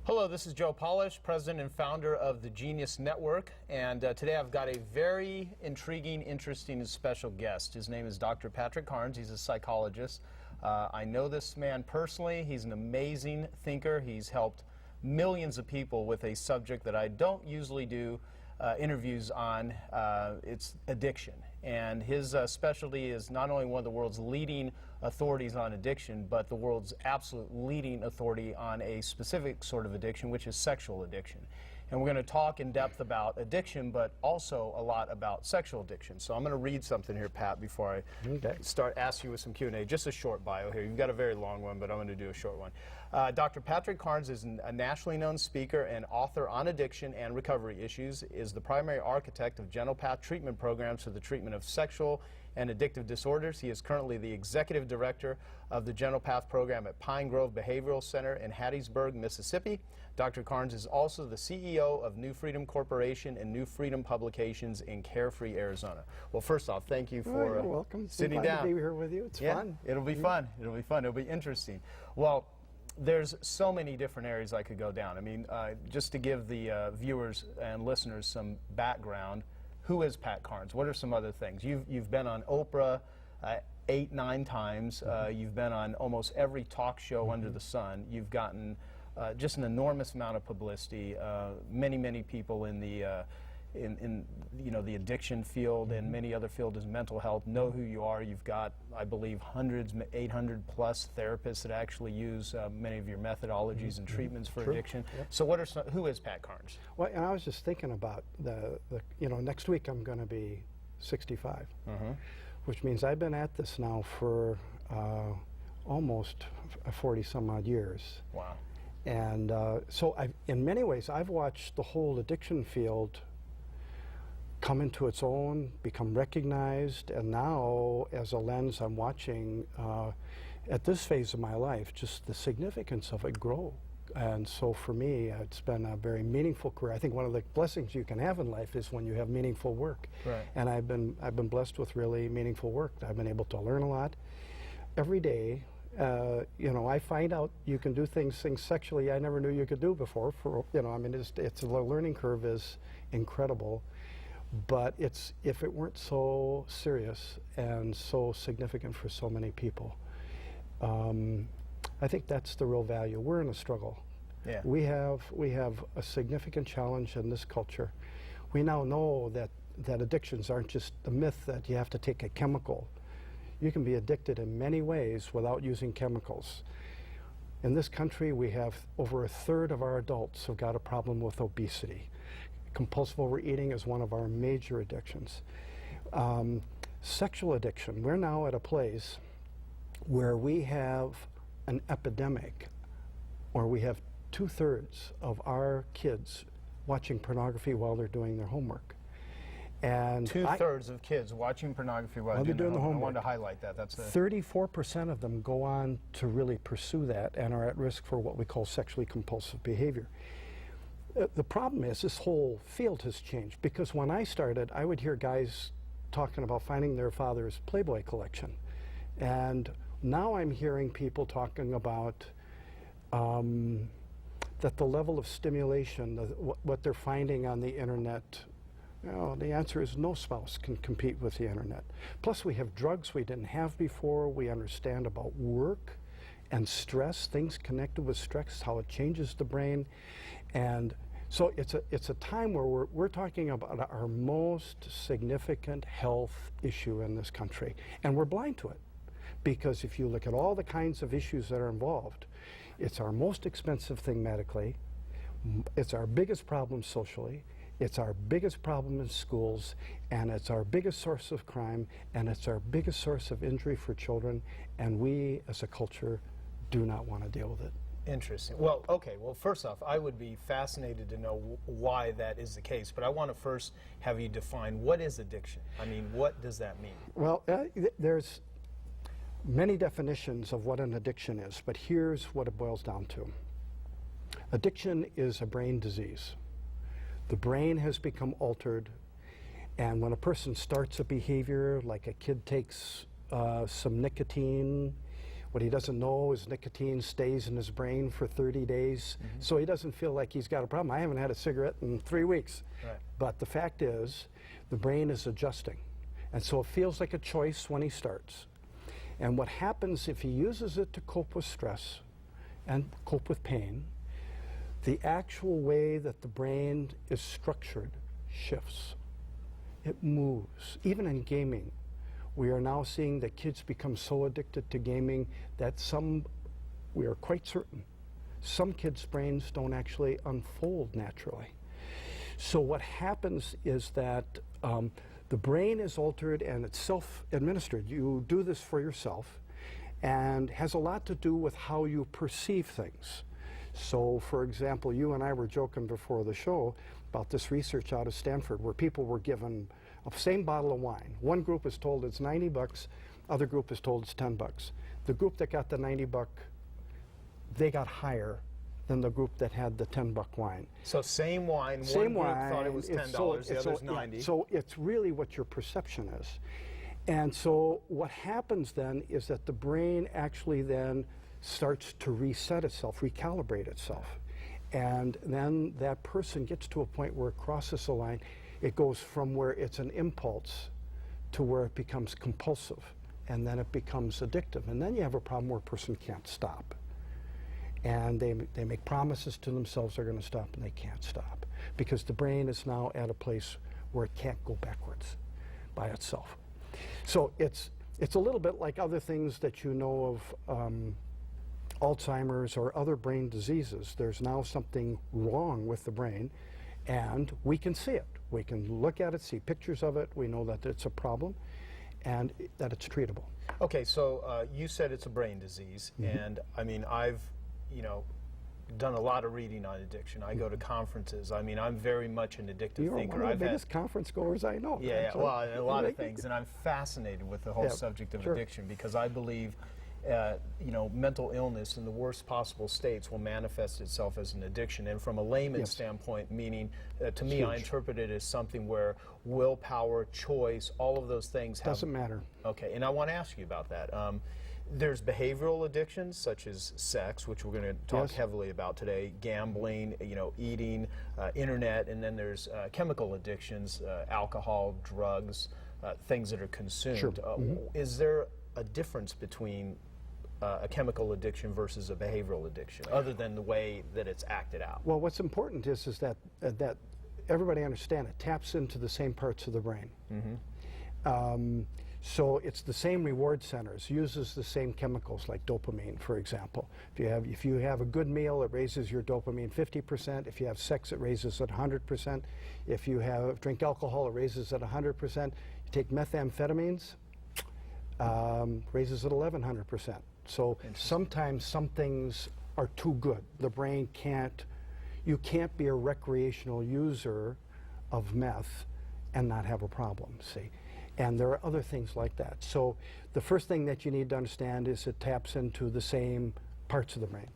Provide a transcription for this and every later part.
Hello, this is Joe Polish, president and founder of the Genius Network, and today I've got a very intriguing, interesting, and special guest. His name is Dr. Patrick Carnes. He's a psychologist. I know this man personally. He's an amazing thinker. He's helped millions of people with a subject that I don't usually do interviews on. It's addiction. And his specialty is not only one of the world's leading authorities on addiction, but the world's absolute leading authority on a specific sort of addiction, which is sexual addiction. And we're going to talk in depth about addiction, but also a lot about sexual addiction. So I'm going to read something here, Pat, before I start asking you with some Q&A. Just a short bio here. You've got a very long one, but I'm going to do a short one. Dr. Patrick Carnes is a nationally known speaker and author on addiction and recovery issues, is the primary architect of Gentle Path treatment programs for the treatment of sexual and addictive disorders. He is currently the executive director of the Gentle Path program at Pine Grove Behavioral Center in Hattiesburg, Mississippi. Dr. Carnes is also the CEO of New Freedom Corporation and New Freedom Publications in Carefree, Arizona. Well, first off, thank you for you're welcome. sitting Glad down. to be here with you. It's fun. It'll be fun. It'll be fun. It'll be interesting. Well, there's so many different areas I could go down. I mean, just to give the viewers and listeners some background, who is Pat Carnes? What are some other things? You've been on Oprah 8, 9 times. You've been on almost every talk show under the sun. You've gotten just an enormous amount of publicity. Many people in the the addiction field and many other fields as mental health know who you are. You've got, I believe, 800 plus therapists that actually use many of your methodologies and treatments for addiction. Yep. So what are who is Pat Carnes? Well, and I was just thinking about next week I'm going to be 65, which means I've been at this now for almost 40 some odd years. Wow. And so in many ways I've watched the whole addiction field come into its own, become recognized, and now as a lens I'm watching at this phase of my life just the significance of it grow. And so for me it's been a very meaningful career. I think one of the blessings you can have in life is when you have meaningful work. Right. And I've been blessed with really meaningful work. I've been able to learn a lot every day. I find out you can do things sexually I never knew you could do before. I mean, it's the learning curve is incredible, but if it weren't so serious and so significant for so many people, I think that's the real value. We're in a struggle. Yeah. We have a significant challenge in this culture. We now know that addictions aren't just a myth that you have to take a chemical. You can be addicted in many ways without using chemicals. In this country, we have over a third of our adults who've got a problem with obesity. Compulsive overeating is one of our major addictions. Sexual addiction, we're now at a place where we have an epidemic, or we have 2/3 of our kids watching pornography while they're doing their homework. And 2/3 of kids watching pornography while they're doing their homework. I wanted to highlight that. That's 34% of them go on to really pursue that and are at risk for what we call sexually compulsive behavior. The problem is this whole field has changed, because when I started, I would hear guys talking about finding their father's Playboy collection. And now I'm hearing people talking about that the level of stimulation, what they're finding on the internet, the answer is no spouse can compete with the internet. Plus we have drugs we didn't have before. We understand about work and stress, things connected with stress, how it changes the brain. And so it's a time where we're talking about our most significant health issue in this country. And we're blind to it, because if you look at all the kinds of issues that are involved, it's our most expensive thing medically, it's our biggest problem socially, it's our biggest problem in schools, and it's our biggest source of crime, and it's our biggest source of injury for children, and we as a culture do not want to deal with it. Interesting. Well, okay. Well, first off, I would be fascinated to know why that is the case, but I want to first have you define what is addiction. I mean, what does that mean? Well, there's many definitions of what an addiction is, but here's what it boils down to. Addiction is a brain disease. The brain has become altered, and when a person starts a behavior, like a kid takes some nicotine, What he doesn't know is nicotine stays in his brain for 30 days, so he doesn't feel like he's got a problem. I haven't had a cigarette in 3 weeks. Right. But the fact is, the brain is adjusting. And so it feels like a choice when he starts. And what happens if he uses it to cope with stress and cope with pain, the actual way that the brain is structured shifts. It moves. Even in gaming, we are now seeing that kids become so addicted to gaming that we are quite certain, some kids' brains don't actually unfold naturally. So what happens is that the brain is altered and it's self-administered. You do this for yourself and has a lot to do with how you perceive things. So, for example, you and I were joking before the show about this research out of Stanford where people were given a same bottle of wine. One group is told it's $90, other group is told it's $10. The group that got the $90, they got higher than the group that had the $10 wine. So same wine, Same one group wine, thought it was $10, the other's $90. Yeah, so it's really what your perception is. And so what happens then is that the brain actually then starts to reset itself, recalibrate itself. And then that person gets to a point where it crosses a line. It goes from where it's an impulse to where it becomes compulsive, and then it becomes addictive. And then you have a problem where a person can't stop. And they make promises to themselves they're going to stop, and they can't stop. Because the brain is now at a place where it can't go backwards by itself. So it's a little bit like other things that you know of Alzheimer's or other brain diseases. There's now something wrong with the brain, and we can see it. We can look at it, see pictures of it. We know that it's a problem and that it's treatable. Okay, so you said it's a brain disease, and I mean, I've, done a lot of reading on addiction. I go to conferences. I mean, I'm very much an addictive You're thinker. one of the biggest conference goers I know. Yeah, well, a lot of things, and I'm fascinated with the whole subject of addiction because I believe mental illness in the worst possible states will manifest itself as an addiction. And from a layman's standpoint, meaning, to me, I interpret it as something where willpower, choice, all of those things doesn't matter. Okay, and I want to ask you about that. There's behavioral addictions such as sex, which we're going to talk heavily about today, gambling, eating, internet, and then there's chemical addictions, alcohol, drugs, things that are consumed. Sure. Is there a difference between a chemical addiction versus a behavioral addiction, other than the way that it's acted out? Well, what's important is that everybody understand it taps into the same parts of the brain. So it's the same reward centers, uses the same chemicals like dopamine, for example. If you have a good meal, it raises your dopamine 50%. If you have sex, it raises it 100%. If you drink alcohol, it raises it 100%. You take methamphetamines, raises it 1100%. So sometimes some things are too good. The brain you can't be a recreational user of meth and not have a problem, see? And there are other things like that. So the first thing that you need to understand is it taps into the same parts of the brain.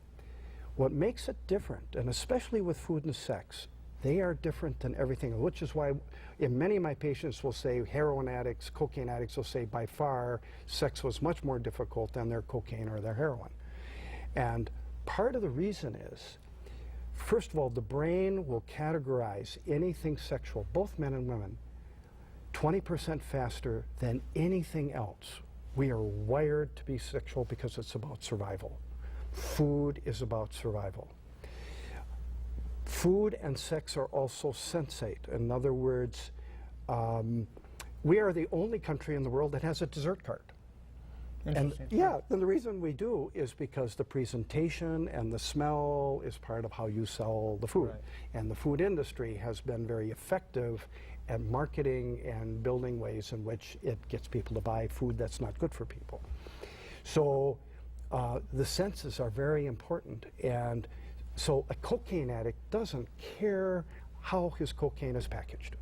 What makes it different, and especially with food and sex, they are different than everything, which is why many of my patients will say, heroin addicts, cocaine addicts will say by far sex was much more difficult than their cocaine or their heroin. And part of the reason is, first of all, the brain will categorize anything sexual, both men and women, 20% faster than anything else. We are wired to be sexual because it's about survival. Food is about survival. Food and sex are also sensate. In other words, we are the only country in the world that has a dessert cart. And and the reason we do is because the presentation and the smell is part of how you sell the food. Right. And the food industry has been very effective at marketing and building ways in which it gets people to buy food that's not good for people. So the senses are very important. And so a cocaine addict doesn't care how his cocaine is packaged.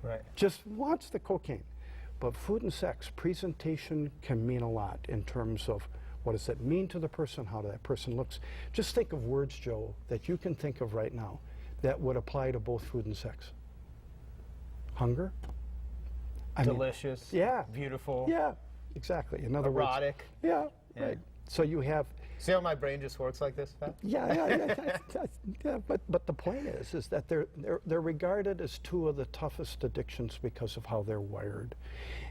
Right. Just wants the cocaine. But food and sex, presentation can mean a lot in terms of what does that mean to the person, how that person looks. Just think of words, Joe, that you can think of right now that would apply to both food and sex. Hunger. Delicious. Yeah. Beautiful. Yeah, exactly. In other erotic. words. Yeah, right. So you have. See how my brain just works like this, Pat? Yeah, but the point is that they're regarded as two of the toughest addictions because of how they're wired,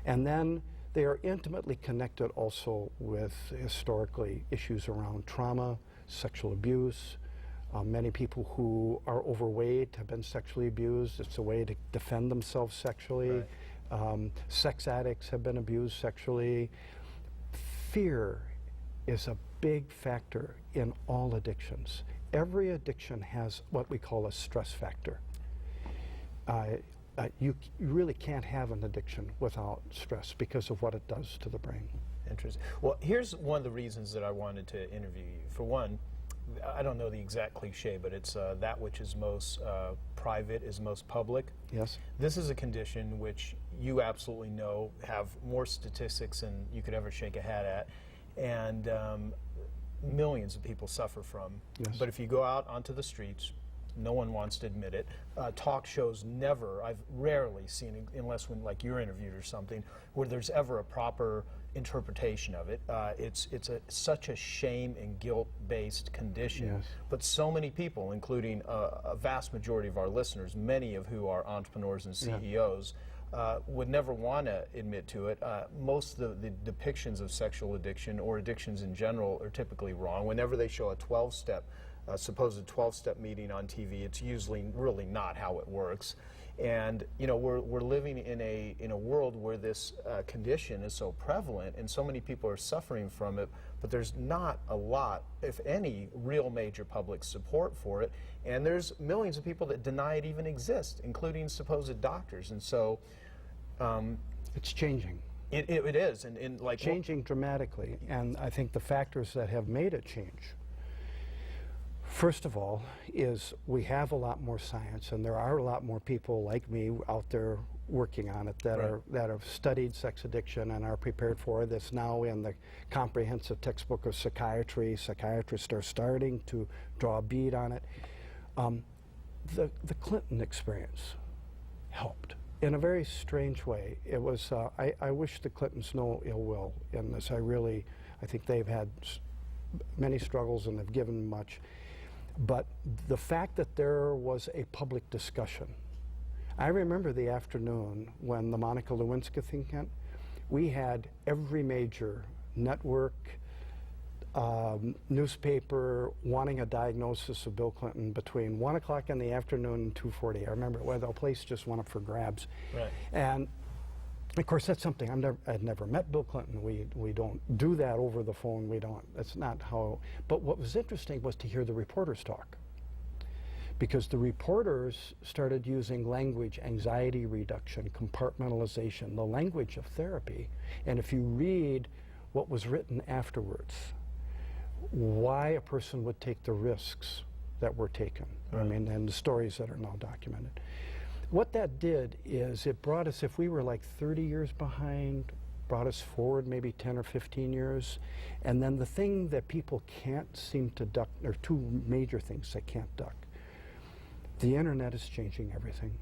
and then they are intimately connected also with historically issues around trauma, sexual abuse. Many people who are overweight have been sexually abused. It's a way to defend themselves sexually. Right. Sex addicts have been abused sexually. Fear is a big factor in all addictions. Every addiction has what we call a stress factor. You really can't have an addiction without stress because of what it does to the brain. Interesting. Well, here's one of the reasons that I wanted to interview you. For one, I don't know the exact cliche, but it's that which is most private is most public. Yes. This is a condition which you absolutely know have more statistics than you could ever shake a hat at, and millions of people suffer from. Yes. But if you go out onto the streets, no one wants to admit it. Talk shows never, I've rarely seen, unless when like you're interviewed or something, where there's ever a proper interpretation of it. It's such a shame and guilt-based condition. Yes. But so many people, including a vast majority of our listeners, many of who are entrepreneurs and CEOs, would never want to admit to it. Most of the depictions of sexual addiction or addictions in general are typically wrong. Whenever they show a 12-step, supposed 12-step meeting on TV, it's usually really not how it works. And you know, we're living in a world where this condition is so prevalent, and so many people are suffering from it. But there's not a lot, if any, real major public support for it. And there's millions of people that deny it even exists, including supposed doctors. And so, it's changing. It is, and like changing dramatically. And I think the factors that have made it change, first of all, is we have a lot more science, and there are a lot more people like me out there working on it that have studied sex addiction and are prepared for it. It's now in the comprehensive textbook of psychiatry. Psychiatrists are starting to draw a bead on it. The Clinton experience helped in a very strange way. It was, I wish the Clintons no ill will in this. I think they've had many struggles and have given much. But the fact that there was a public discussion, I remember the afternoon when the Monica Lewinsky thing came, we had every major network, newspaper wanting a diagnosis of Bill Clinton between 1 o'clock in the afternoon and 2:40. I remember where the place just went up for grabs. Right. And of course, that's something I'd never met Bill Clinton. We don't do that over the phone. We don't. That's not how. But what was interesting was to hear the reporters talk, because the reporters started using language, anxiety reduction, compartmentalization, the language of therapy. And if you read what was written afterwards, why a person would take the risks that were taken. I mean, and the stories that are now documented. What that did is it brought us, if we were like 30 years behind, brought us forward maybe 10 or 15 years. And then the thing that people can't seem to duck, there are two major things they can't duck. The internet is changing everything.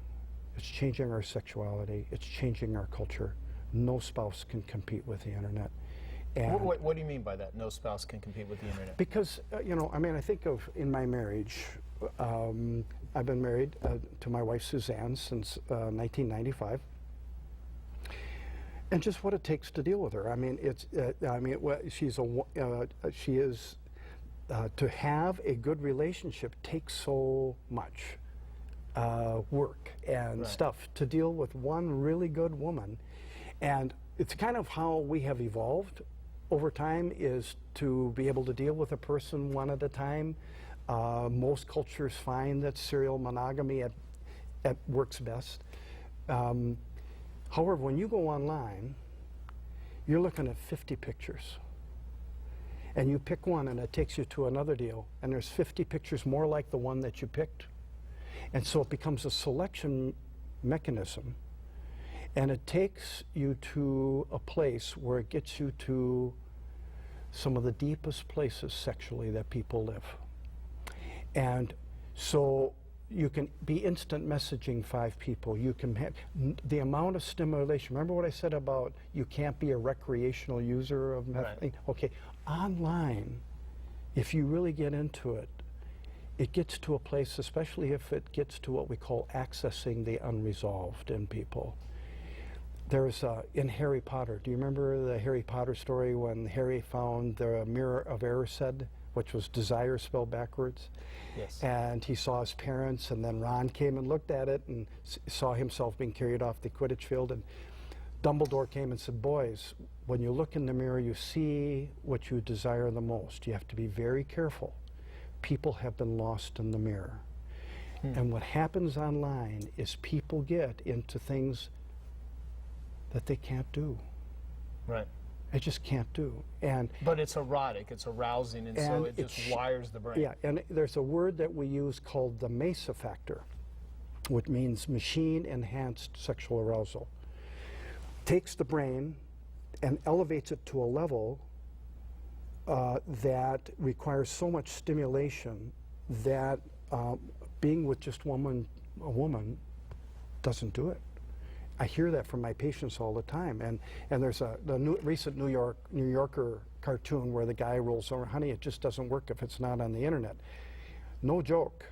It's changing our sexuality. It's changing our culture. No spouse can compete with the internet. And what do you mean by that? No spouse can compete with the internet? Because, you know, I mean, I think of in my marriage, I've been married to my wife Suzanne since 1995, and just what it takes to deal with her. I mean, it's she is to have a good relationship takes so much work and stuff to deal with one really good woman, and it's kind of how we have evolved over time, is to be able to deal with a person one at a time. Most cultures find that serial monogamy at works best. However, when you go online, you're looking at 50 pictures. And you pick one and it takes you to another deal, and there's 50 pictures more like the one that you picked. And so it becomes a selection mechanism, and it takes you to a place where it gets you to some of the deepest places sexually that people live. And so you can be instant messaging 5 people. You can have the amount of stimulation. Remember what I said about you can't be a recreational user of methadone? Okay, online, if you really get into it, it gets to a place, especially if it gets to what we call accessing the unresolved in people. There's in Harry Potter, do you remember the Harry Potter story when Harry found the mirror of Erised, which was desire spelled backwards? Yes. And he saw his parents, and then Ron came and looked at it and saw himself being carried off the Quidditch field, and Dumbledore came and said, boys, when you look in the mirror, you see what you desire the most. You have to be very careful. People have been lost in the mirror. And what happens online is people get into things that they can't do. Right. They just can't do. But it's erotic, it's arousing, and so it just wires the brain. Yeah, and there's a word that we use called the MESA factor, which means machine-enhanced sexual arousal. Takes the brain and elevates it to a level that requires so much stimulation that being with just a woman doesn't do it. I hear that from my patients all the time, and there's recent New Yorker cartoon where the guy rolls over, honey, it just doesn't work if it's not on the internet. No joke.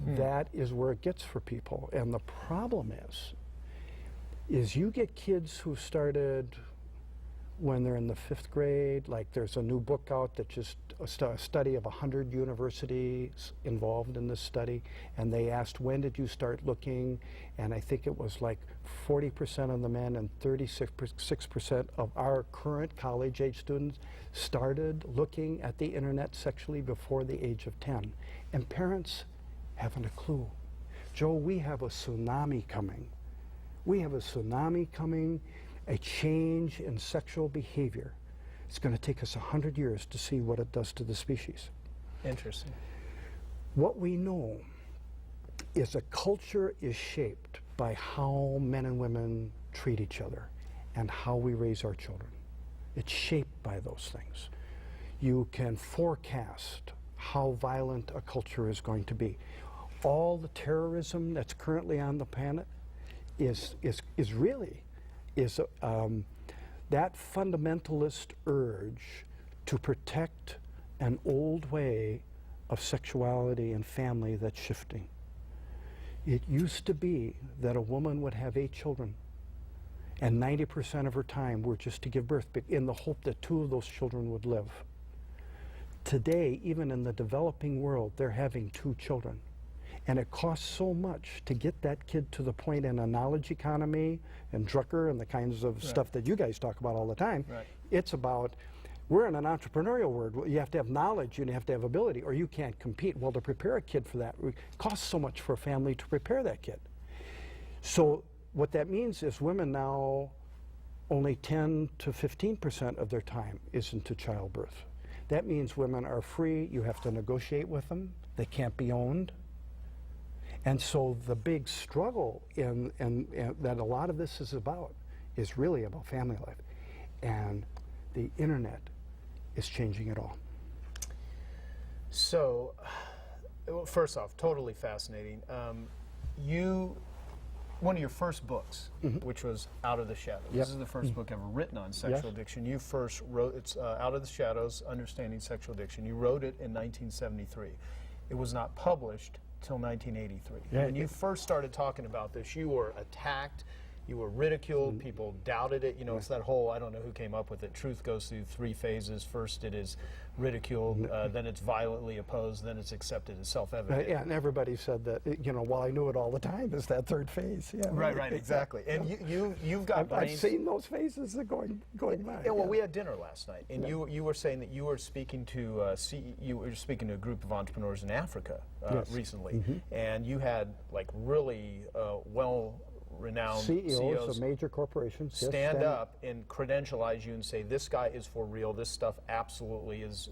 That is where it gets for people, and the problem is you get kids who started when they're in the 5th grade, like there's a new book out that just a study of 100 universities involved in this study, and they asked, when did you start looking? And I think it was like 40% of the men and 36% of our current college-age students started looking at the internet sexually before the age of 10. And parents haven't a clue. Joe, we have a tsunami coming. We have a tsunami coming, a change in sexual behavior. It's going to take us 100 years to see what it does to the species. Interesting. What we know is a culture is shaped by how men and women treat each other and how we raise our children. It's shaped by those things. You can forecast how violent a culture is going to be. All the terrorism that's currently on the planet is that fundamentalist urge to protect an old way of sexuality and family that's shifting. It used to be that a woman would have 8 children, and 90% of her time were just to give birth, but in the hope that 2 of those children would live. Today, even in the developing world, they're having 2 children. And it costs so much to get that kid to the point in a knowledge economy and Drucker and the kinds of stuff that you guys talk about all the time. Right. It's about, we're in an entrepreneurial world. You have to have knowledge, you have to have ability, or you can't compete. Well, to prepare a kid for that, it costs so much for a family to prepare that kid. So what that means is women now, only 10 to 15% of their time is into childbirth. That means women are free, you have to negotiate with them, they can't be owned. And so the big struggle in that a lot of this is about is really about family life. And the internet is changing it all. So, first off, totally fascinating. One of your first books, which was Out of the Shadows. Yep. This is the first book ever written on sexual addiction. You first wrote, it's Out of the Shadows, Understanding Sexual Addiction. You wrote it in 1973. It was not published till 1983. Yeah, When you first started talking about this, you were attacked, you were ridiculed, people doubted it. You know, it's that whole, I don't know who came up with it, truth goes through 3 phases. First it is ridiculed, then it's violently opposed, then it's accepted as self-evident. Yeah, and everybody said that, you know, well, I knew it all the time, is that 3rd phase. Yeah, Right, exactly. And you've got brains. I've seen those phases going by. Yeah, well, we had dinner last night, and you were saying that you were speaking to a group of entrepreneurs in Africa recently, and you had like really well-renowned CEOs of major corporations stand up and credentialize you and say this guy is for real. This stuff absolutely is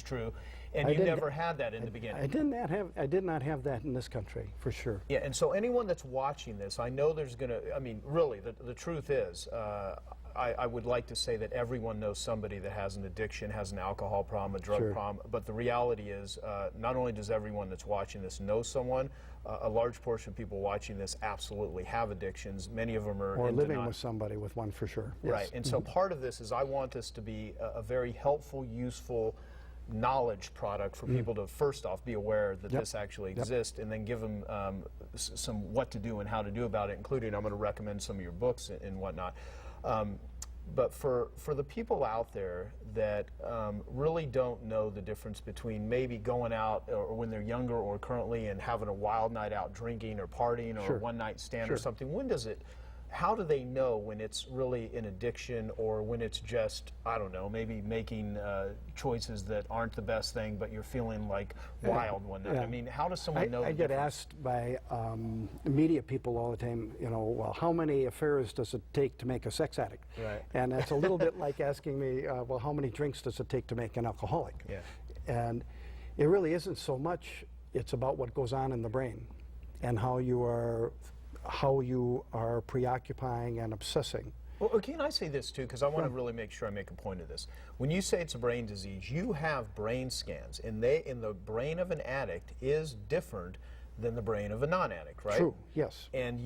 true. And you never had that in the beginning. I did not have that in this country, for sure. Yeah, and so anyone that's watching this, I know there's going to, I mean, really, the truth is, I would like to say that everyone knows somebody that has an addiction, has an alcohol problem, a drug problem, but the reality is, not only does everyone that's watching this know someone, a large portion of people watching this absolutely have addictions. Many of them are or living with somebody with one, for sure. Yes. Right, and so part of this is I want this to be a very helpful, useful knowledge product for people to first off be aware that this actually exists, and then give them some what to do and how to do about it, including I'm going to recommend some of your books and whatnot. But for the people out there that really don't know the difference between maybe going out or when they're younger or currently and having a wild night out drinking or partying or a one night stand or something, how do they know when it's really an addiction or when it's just, I don't know, maybe making choices that aren't the best thing, but you're feeling like wild one night? I mean, how does someone know? I get asked by media people all the time, you know, well, how many affairs does it take to make a sex addict? Right. And that's a little bit like asking me, well, how many drinks does it take to make an alcoholic? Yeah. And it really isn't so much, it's about what goes on in the brain and how you are preoccupying and obsessing. Well, can I say this too, because I want to really make sure I make a point of this. When you say it's a brain disease, you have brain scans, and in the brain of an addict is different than the brain of a non-addict, right? True, yes. And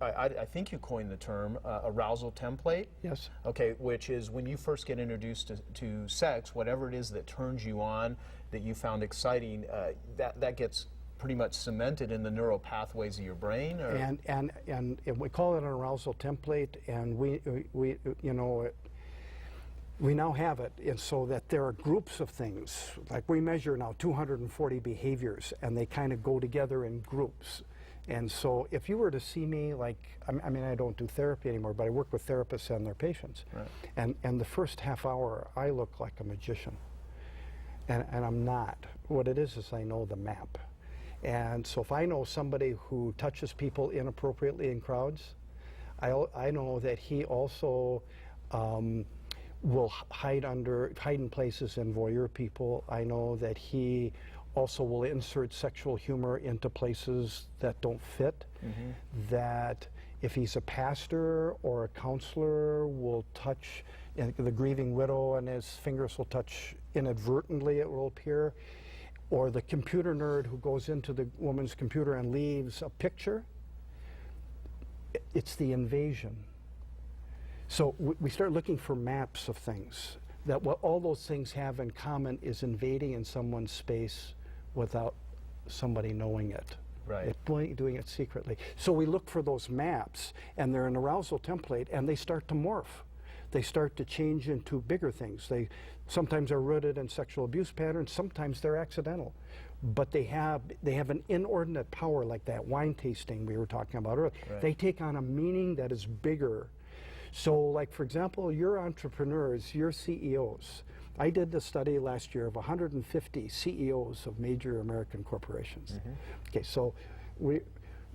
I think you coined the term arousal template. Yes. Okay, which is when you first get introduced to sex, whatever it is that turns you on, that you found exciting, that gets pretty much cemented in the neural pathways of your brain, or? And we call it an arousal template, and we now have it, and so that there are groups of things. Like we measure now 240 behaviors, and they kind of go together in groups. And so if you were to see me, like, I mean, I don't do therapy anymore, but I work with therapists and their patients. Right. And the first half hour, I look like a magician, and I'm not. What it is I know the map. And so if I know somebody who touches people inappropriately in crowds, I know that he also will hide in places and voyeur people. I know that he also will insert sexual humor into places that don't fit. That if he's a pastor or a counselor, will touch the grieving widow and his fingers will touch inadvertently, it will appear. Or the computer nerd who goes into the woman's computer and leaves a picture. It's the invasion. So we start looking for maps of things, that what all those things have in common is invading in someone's space without somebody knowing it. Right. Doing it secretly. So we look for those maps, and they're an arousal template, and they start to morph. They start to change into bigger things. They sometimes are rooted in sexual abuse patterns, sometimes they're accidental. But they have an inordinate power, like that wine tasting we were talking about earlier. Right. They take on a meaning that is bigger. So, like, for example, your entrepreneurs, your CEOs. I did the study last year of 150 CEOs of major American corporations. Okay, so we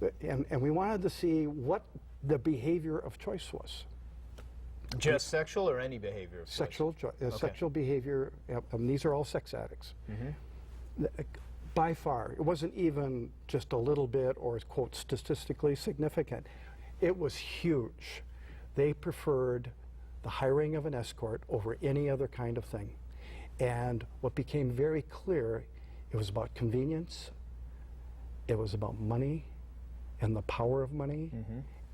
wanted to see what the behavior of choice was. Just sexual or any behavior? Sexual behavior. These are all sex addicts. By far, it wasn't even just a little bit or, quote, statistically significant. It was huge. They preferred the hiring of an escort over any other kind of thing. And what became very clear, it was about convenience, it was about money and the power of money,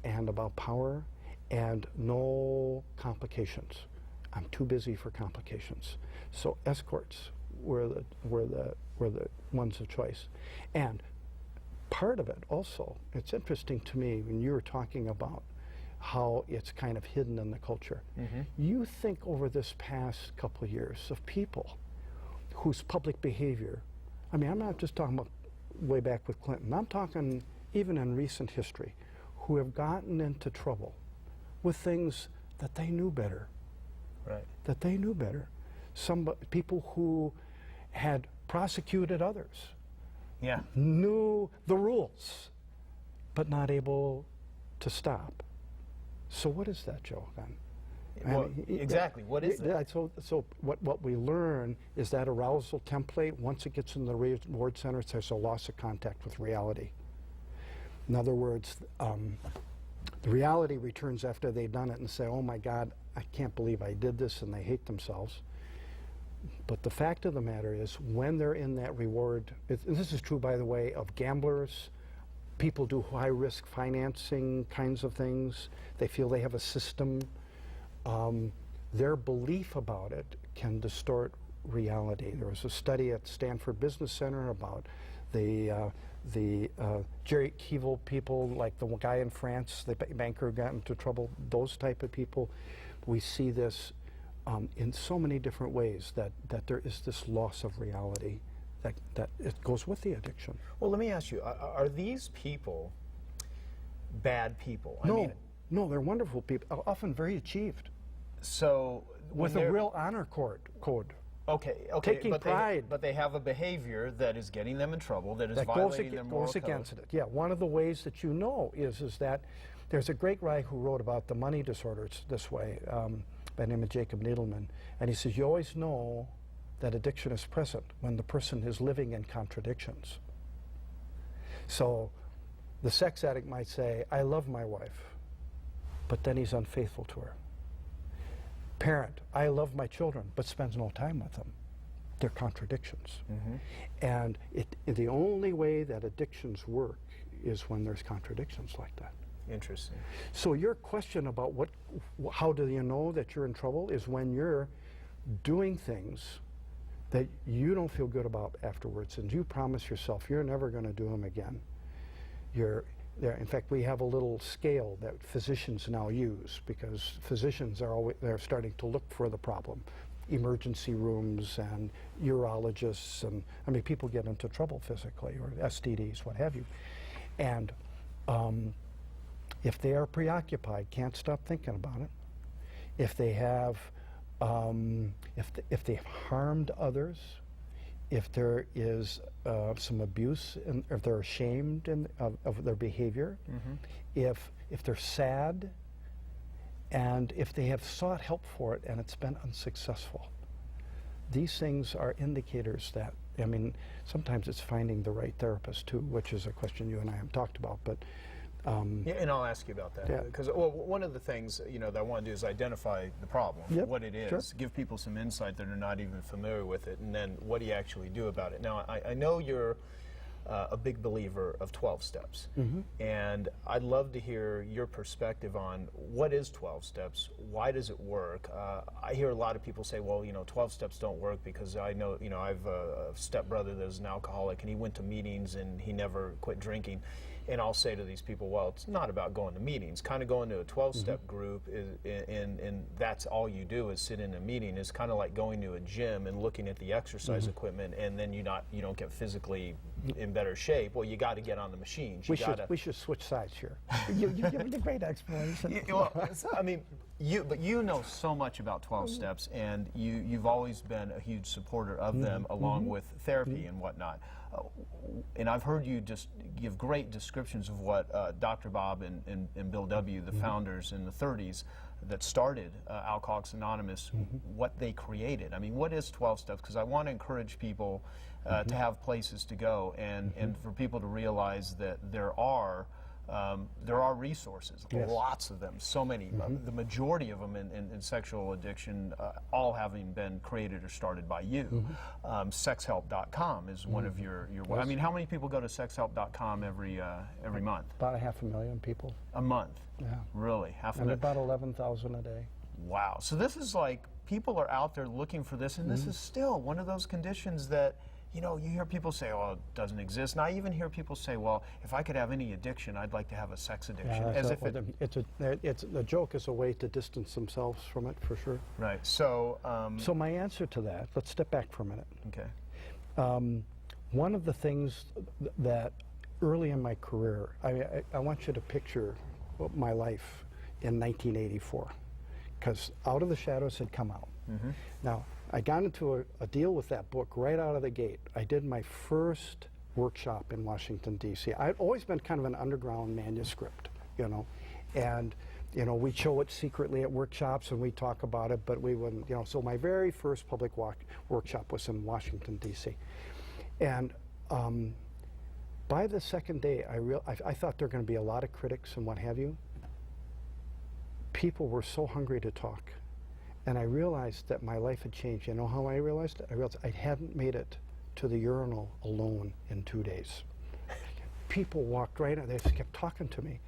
and about power and no complications. I'm too busy for complications. So escorts were the ones of choice. And part of it also, it's interesting to me when you were talking about how it's kind of hidden in the culture. You think over this past couple of years of people whose public behavior, I mean, I'm not just talking about way back with Clinton, I'm talking even in recent history, who have gotten into trouble with things that they knew better. Right. That they knew better. People who had prosecuted others. Yeah. Knew the rules, but not able to stop. So what is that, Joe, then? Well, exactly. What is it? So what we learn is that arousal template, once it gets in the reward center, there's a loss of contact with reality. In other words, the reality returns after they've done it and say, oh my God, I can't believe I did this, and they hate themselves. But the fact of the matter is, when they're in that reward, this is true, by the way, of gamblers, people do high-risk financing kinds of things. They feel they have a system. Their belief about it can distort reality. There was a study at Stanford Business Center about the Jerry Keevil people, like the guy in France, the banker got into trouble, those type of people. We see this in so many different ways, that there is this loss of reality that it goes with the addiction. Well, let me ask you, are these people bad people? No, they're wonderful people, often very achieved. So with a real honor code. Okay, taking pride. But they have a behavior that is getting them in trouble, that is violating their moral goes against it. Yeah, one of the ways that you know is that there's a great guy who wrote about the money disorders this way, by the name of Jacob Needleman, and he says, you always know that addiction is present when the person is living in contradictions. So the sex addict might say, I love my wife, but then he's unfaithful to her. Parent, I love my children, but spends no time with them. They're contradictions. And the only way that addictions work is when there's contradictions like that. Interesting. So your question about how do you know that you're in trouble is when you're doing things that you don't feel good about afterwards, and you promise yourself you're never going to do them again. In fact, we have a little scale that physicians now use, because physicians they're starting to look for the problem. Emergency rooms and urologists, and I mean, people get into trouble physically, or STDs, what have you. And if they are preoccupied, can't stop thinking about it, if they have, if they've harmed others, if there is some abuse, if they're ashamed of their behavior, if they're sad, and if they have sought help for it and it's been unsuccessful. These things are indicators that, I mean, sometimes it's finding the right therapist too, which is a question you and I have talked about, but yeah, and I'll ask you about that, because one of the things that I want to do is identify the problem, what it is, give people some insight that are not even familiar with it, and then what do you actually do about it. Now, I know you're a big believer of 12 steps, and I'd love to hear your perspective on what is 12 steps, why does it work. I hear a lot of people say, well, 12 steps don't work because I know, I have a stepbrother that is an alcoholic, and he went to meetings and he never quit drinking. And I'll say to these people, well, it's not about going to meetings. Kind of going to a 12-step group, and that's all you do is sit in a meeting. It's kind of like going to a gym and looking at the exercise equipment, and then you don't get physically in better shape. Well, you got to get on the machines. We should switch sides here. You give me a great explanation. I mean, but you know so much about 12 steps, and you've always been a huge supporter of them, along with therapy and whatnot. And I've heard you just give great descriptions of what Dr. Bob and Bill W., the founders in the 30s that started Alcoholics Anonymous, what they created. I mean, what is 12 steps? Because I want to encourage people to have places to go, and for people to realize that there are resources, lots of them, so many, the majority of them in sexual addiction, all having been created or started by you. Sexhelp.com is one of your I mean, how many people go to sexhelp.com every month? About 500,000 people. A month? Yeah. Really? And about 11,000 a day. Wow. So this is like, people are out there looking for this, and this is still one of those conditions that, you hear people say, oh, it doesn't exist. And I even hear people say, well, if I could have any addiction, I'd like to have a sex addiction. The joke is a way to distance themselves from it, for sure. Right. So so my answer to that, let's step back for a minute. Okay. One of the things that early in my career, I want you to picture my life in 1984, because Out of the Shadows had come out. Now, I got into a deal with that book right out of the gate. I did my first workshop in Washington, D.C. I'd always been kind of an underground manuscript, and You know, we'd show it secretly at workshops and we'd talk about it, but we wouldn't, you know. So my very first public workshop was in Washington, D.C. And by the second day, I thought there were going to be a lot of critics and what have you. People were so hungry to talk. And I realized that my life had changed. You know how I realized it? I realized I hadn't made it to the urinal alone in 2 days. People walked right in, they just kept talking to me.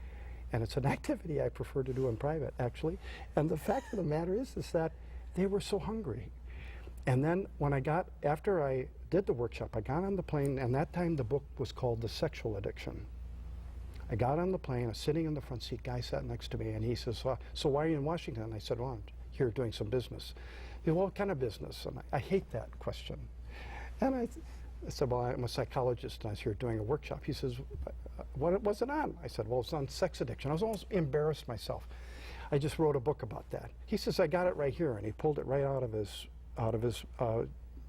And it's an activity I prefer to do in private, actually. And the fact of the matter is that they were so hungry. And then when after I did the workshop, I got on the plane, and that time the book was called The Sexual Addiction. I got on the plane, I was sitting in the front seat, guy sat next to me, and he says, so why are you in Washington? And I said, well, I'm here doing some business. He said, well, what kind of business? And I hate that question. And I said, well, I'm a psychologist, and I was here doing a workshop. He says, what was it on? I said, well, it's on sex addiction. I was almost embarrassed myself. I just wrote a book about that. He says, I got it right here, and he pulled it right out of his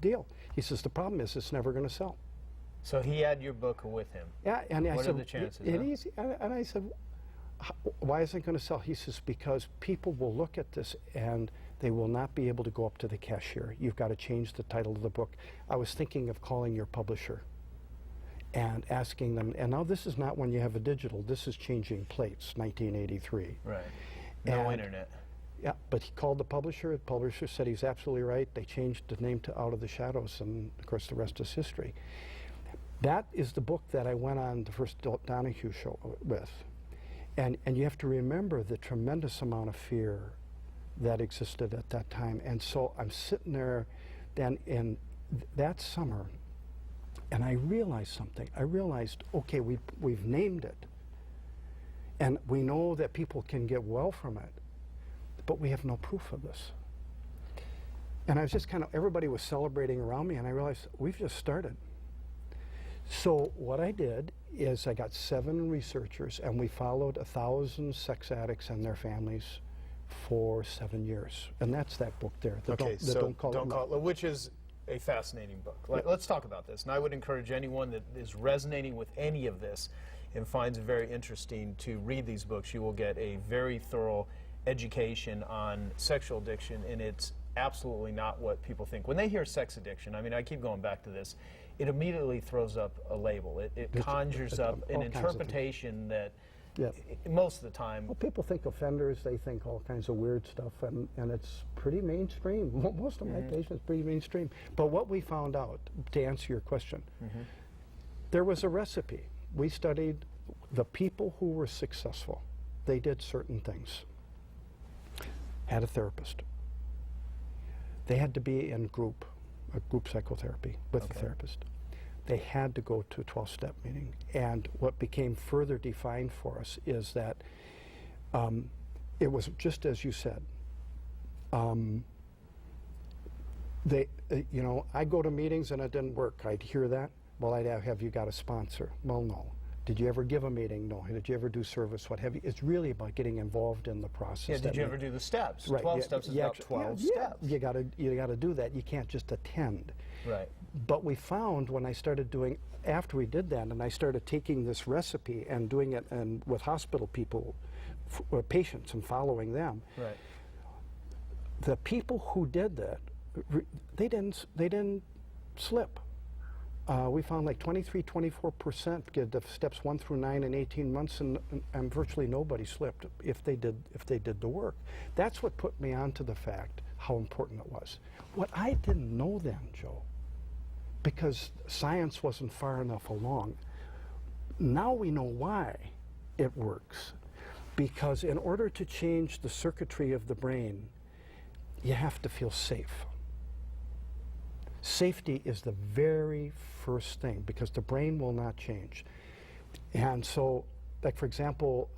deal. He says, the problem is it's never going to sell. So he had your book with him. Yeah, and I what said, are the chances? And I said, why is it going to sell? He says, because people will look at this and they will not be able to go up to the cashier. You've got to change the title of the book. I was thinking of calling your publisher and asking them, and now this is not when you have a digital, this is changing plates, 1983. Right, no internet. Yeah, but he called the publisher said he's absolutely right. They changed the name to Out of the Shadows, and of course the rest is history. That is the book that I went on the first Donahue show with. And you have to remember the tremendous amount of fear that existed at that time. And so I'm sitting there then in that summer, and I realized something. I realized, okay, we've named it, and we know that people can get well from it, but we have no proof of this. And I was just everybody was celebrating around me, and I realized we've just started. So what I did is I got 7 researchers, and we followed 1,000 sex addicts and their families for 7 years. And that's that book there. Don't Call It, which is a fascinating book. Let's talk about this. And I would encourage anyone that is resonating with any of this and finds it very interesting to read these books. You will get a very thorough education on sexual addiction, and it's absolutely not what people think. When they hear sex addiction, I mean, I keep going back to this, it immediately throws up a label. It conjures up an interpretation that most of the time... Well, people think offenders, they think all kinds of weird stuff, and it's pretty mainstream. Most of my patients pretty mainstream. But what we found out, to answer your question, there was a recipe. We studied the people who were successful. They did certain things. Had a therapist. They had to be in group psychotherapy with a therapist. They had to go to a 12-step meeting. And what became further defined for us is that it was just as you said. I go to meetings and it didn't work. I'd hear that. Well, I'd have you got a sponsor? Well, no. Did you ever give a meeting? No. Did you ever do service? What have you? It's really about getting involved in the process. Yeah, did you ever do the steps? Right, 12 steps is about 12 steps. You got to do that. You can't just attend. Right. But we found when I started doing, after we did that, and I started taking this recipe and doing it with hospital people, patients, and following them. Right. The people who did that, they didn't slip. We found like 23-24% get the steps 1 through 9 in 18 months, and virtually nobody slipped if they did the work. That's what put me onto the fact how important it was. What I didn't know then, Joe, because science wasn't far enough along, now we know why it works. Because in order to change the circuitry of the brain, you have to feel safe. Safety is the very first thing, because the brain will not change. And so, like for example,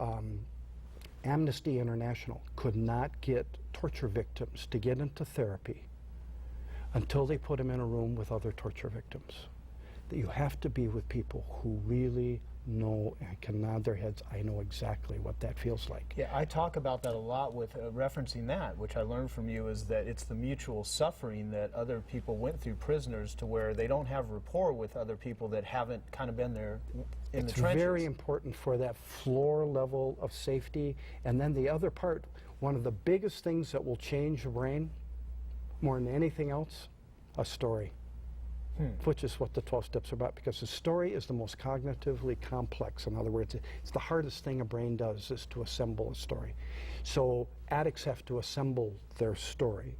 Amnesty International could not get torture victims to get into therapy until they put them in a room with other torture victims. That you have to be with people who really know and can nod their heads, I know exactly what that feels like. Yeah, I talk about that a lot with referencing that, which I learned from you, is that it's the mutual suffering that other people went through, prisoners, to where they don't have rapport with other people that haven't kind of been there in the trenches. It's very important for that floor level of safety. And then the other part, one of the biggest things that will change your brain more than anything else, a story. Which is what the 12 steps are about, because the story is the most cognitively complex. In other words, it's the hardest thing a brain does, is to assemble a story. So addicts have to assemble their story.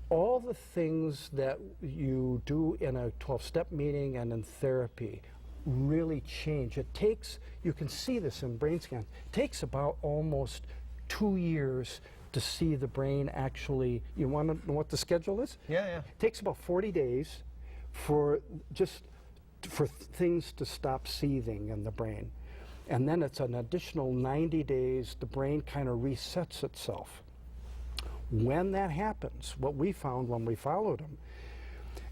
All the things that you do in a 12-step meeting and in therapy really change. It takes, you can see this in brain scans, it takes about almost 2 years to see the brain actually. You want to know what the schedule is? Yeah, yeah. It takes about 40 days for things to stop seething in the brain. And then it's an additional 90 days, the brain kind of resets itself. When that happens, what we found when we followed them,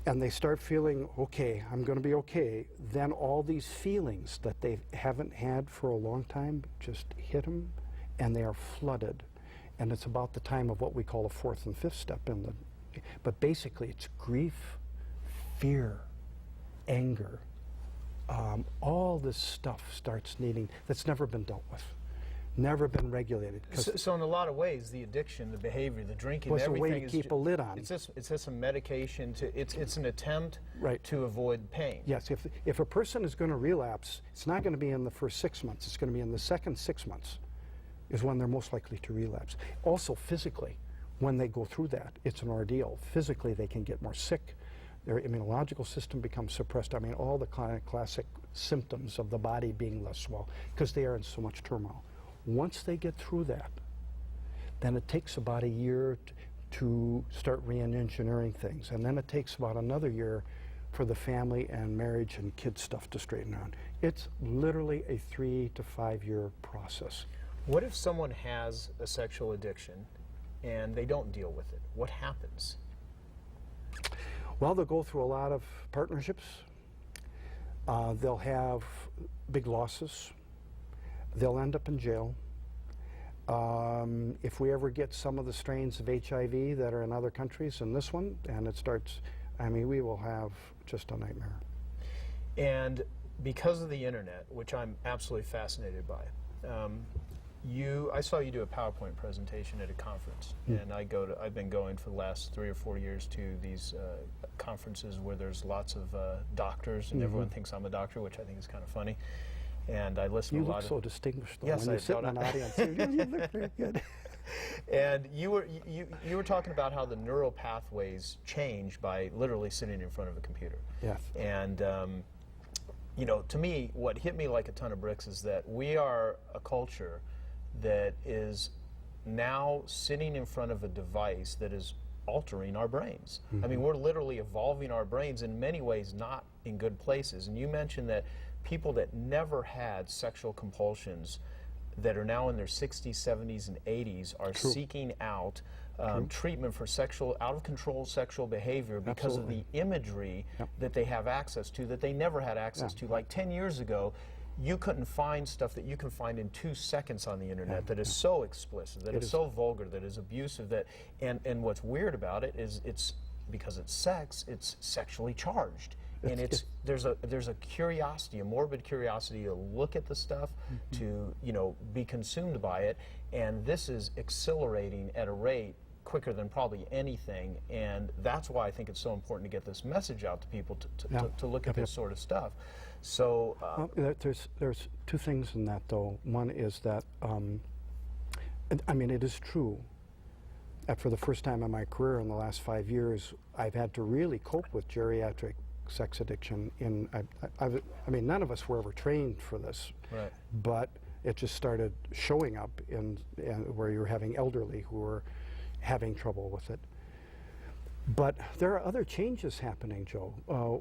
and they start feeling, okay, I'm going to be okay, then all these feelings that they haven't had for a long time just hit them, and they are flooded. And it's about the time of what we call a fourth and fifth step in the, but basically it's grief, fear, anger, all this stuff starts needing, that's never been dealt with, never been regulated. So in a lot of ways, the addiction, the behavior, the drinking, was everything a way to is keep a lid on. It's just a medication it's an attempt to avoid pain. Yes, if a person is going to relapse, it's not going to be in the first 6 months, it's going to be in the second 6 months is when they're most likely to relapse. Also physically, when they go through that, it's an ordeal. Physically, they can get more sick. Their immunological system becomes suppressed. I mean, all the classic symptoms of the body being less well, because they are in so much turmoil. Once they get through that, then it takes about a year to start re-engineering things. And then it takes about another year for the family and marriage and kid stuff to straighten out. It's literally a 3 to 5 year process. What if someone has a sexual addiction and they don't deal with it? What happens? Well, they'll go through a lot of partnerships. They'll have big losses. They'll end up in jail. If we ever get some of the strains of HIV that are in other countries and this one, and it starts, I mean, we will have just a nightmare. And because of the internet, which I'm absolutely fascinated by, I saw you do a PowerPoint presentation at a conference, and I've been going for the last 3 or 4 years to these conferences where there's lots of doctors, and everyone thinks I'm a doctor, which I think is kind of funny. And I listen to a lot of... You look so distinguished, though, yes, when you sit in an audience. You look very good. And you were talking about how the neural pathways change by literally sitting in front of a computer. Yes. And you know, to me, what hit me like a ton of bricks is that we are a culture that is now sitting in front of a device that is altering our brains. I mean, we're literally evolving our brains in many ways not in good places. And you mentioned that people that never had sexual compulsions that are now in their 60s, 70s, and 80s are seeking out treatment for out-of-control sexual behavior because of the imagery that they have access to that they never had access to. Like 10 years ago, you couldn't find stuff that you can find in 2 seconds on the internet that is so explicit, that is so vulgar, that is abusive, and what's weird about it is it's because it's sex, it's sexually charged. And there's a curiosity, a morbid curiosity to look at the stuff, to be consumed by it, and this is accelerating at a rate quicker than probably anything, and that's why I think it's so important to get this message out to people to look at this sort of stuff. So well, there's 2 things in that, though. One is that I mean, it is true that for the first time in my career in the last 5 years, I've had to really cope with geriatric sex addiction. I mean, none of us were ever trained for this, right. But it just started showing up in where you're having elderly who are having trouble with it. But there are other changes happening, Joe.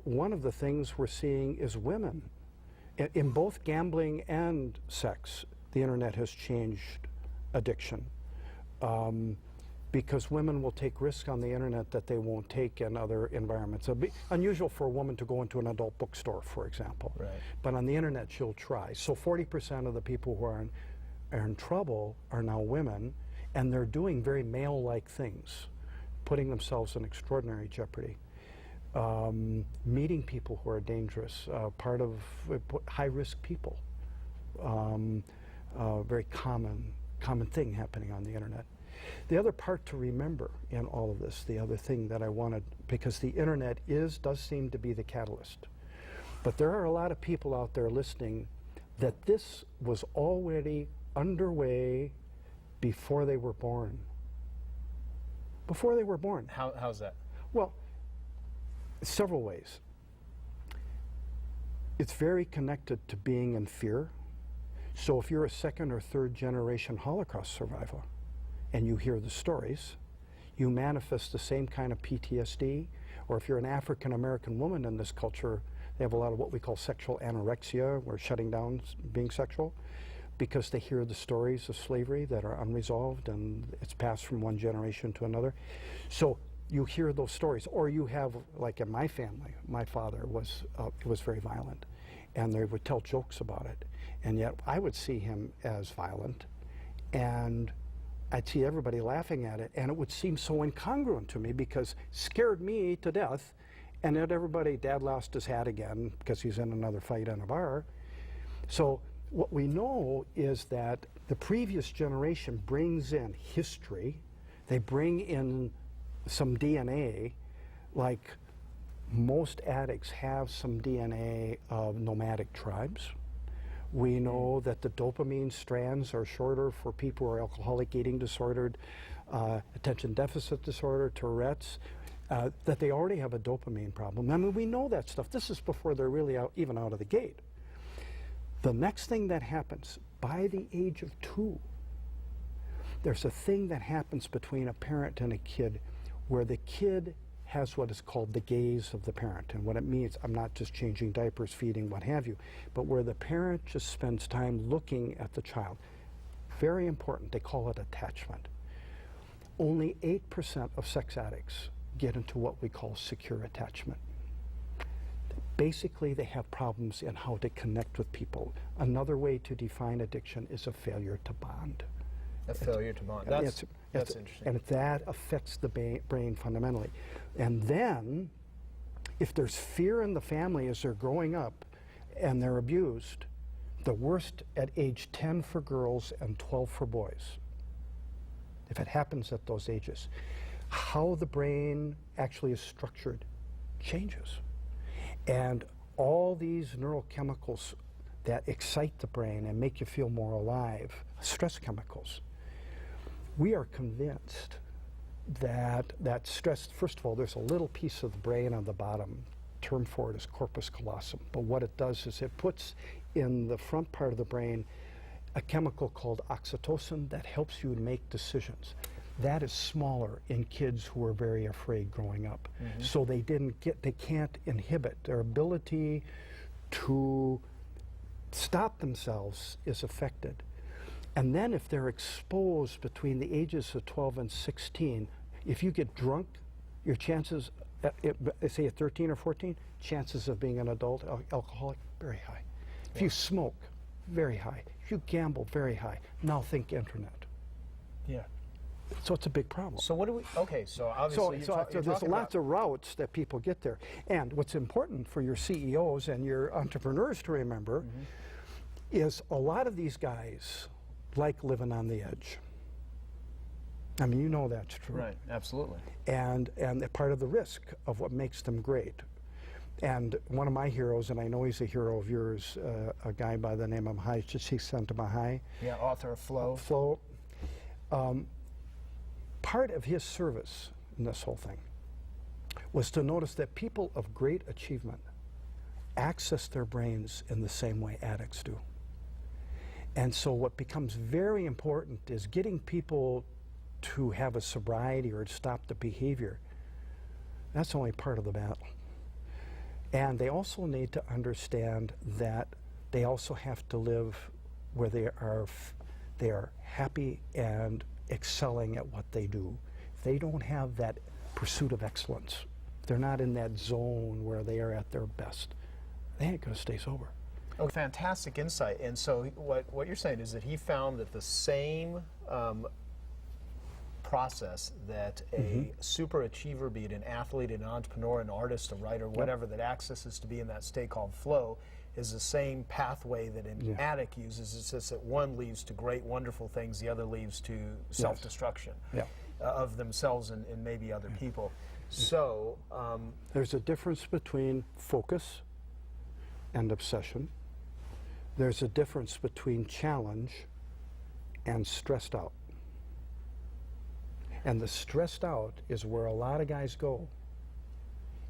One of the things we're seeing is women. In both gambling and sex, the internet has changed addiction. because women will take risks on the internet that they won't take in other environments. It'll be unusual for a woman to go into an adult bookstore, for example. Right. But on the internet, she'll try. So 40% of the people who are in trouble are now women, and they're doing very male-like things, putting themselves in extraordinary jeopardy. Meeting people who are dangerous, part of high-risk people. Very common thing happening on the internet. The other part to remember in all of this, the other thing that I wanted, because the internet does seem to be the catalyst, but there are a lot of people out there listening that this was already underway before they were born. Before they were born. How's that? Well, several ways. It's very connected to being in fear. So if you're a second or third generation Holocaust survivor and you hear the stories, you manifest the same kind of PTSD. Or if you're an African American woman in this culture, they have a lot of what we call sexual anorexia, or shutting down being sexual, because they hear the stories of slavery that are unresolved and it's passed from one generation to another. So you hear those stories. Or you have, like in my family, my father was very violent, and they would tell jokes about it. And yet I would see him as violent, and I'd see everybody laughing at it, and it would seem so incongruent to me because it scared me to death. And yet everybody, Dad lost his hat again because he's in another fight in a bar. So what we know is that the previous generation brings in history. They bring in some DNA, like most addicts have some DNA of nomadic tribes. We know that the dopamine strands are shorter for people who are alcoholic eating disordered, attention deficit disorder, Tourette's, that they already have a dopamine problem. I mean, we know that stuff. This is before they're really even out of the gate. The next thing that happens, by the age of 2, there's a thing that happens between a parent and a kid where the kid has what is called the gaze of the parent. And what it means, I'm not just changing diapers, feeding, what have you, but where the parent just spends time looking at the child. Very important, they call it attachment. Only 8% of sex addicts get into what we call secure attachment. Basically, they have problems in how to connect with people. Another way to define addiction is a failure to bond. A failure to bond. That's interesting. And that affects the brain fundamentally. And then, if there's fear in the family as they're growing up and they're abused, the worst at age 10 for girls and 12 for boys. If it happens at those ages, how the brain actually is structured changes. And all these neurochemicals that excite the brain and make you feel more alive, stress chemicals, we are convinced that stress, first of all, there's a little piece of the brain on the bottom, term for it is corpus callosum, but what it does is it puts in the front part of the brain a chemical called oxytocin that helps you make decisions. That is smaller in kids who are very afraid growing up. Mm-hmm. So they can't inhibit. Their ability to stop themselves is affected. And then if they're exposed between the ages of 12 and 16, if you get drunk, your chances, say at 13 or 14, chances of being an adult alcoholic, very high. If you smoke, very high. If you gamble, very high. Now think internet. Yeah. So it's a big problem. So what do we, okay, so obviously so there's lots of routes that people get there. And what's important for your CEOs and your entrepreneurs to remember is a lot of these guys like living on the edge. I mean, you know that's true. Right, absolutely. And they're part of the risk of what makes them great. And one of my heroes, and I know he's a hero of yours, a guy by the name of Csikszentmihalyi. Yeah, author of Flow. Flow. Part of his service in this whole thing was to notice that people of great achievement access their brains in the same way addicts do. And so what becomes very important is getting people to have a sobriety or to stop the behavior. That's only part of the battle. And they also need to understand that they also have to live where they are happy and excelling at what they do. they don't have that pursuit of excellence, they're not in that zone where they are at their best, they ain't going to stay sober. Oh, fantastic insight. And so what you're saying is that he found that the same process that a super achiever, be it an athlete, an entrepreneur, an artist, a writer, whatever, that accesses to be in that state called flow, is the same pathway that an addict uses. It's just that one leads to great, wonderful things, the other leads to self-destruction of themselves and maybe other people. So there's a difference between focus and obsession. There's a difference between challenge and stressed out. And the stressed out is where a lot of guys go.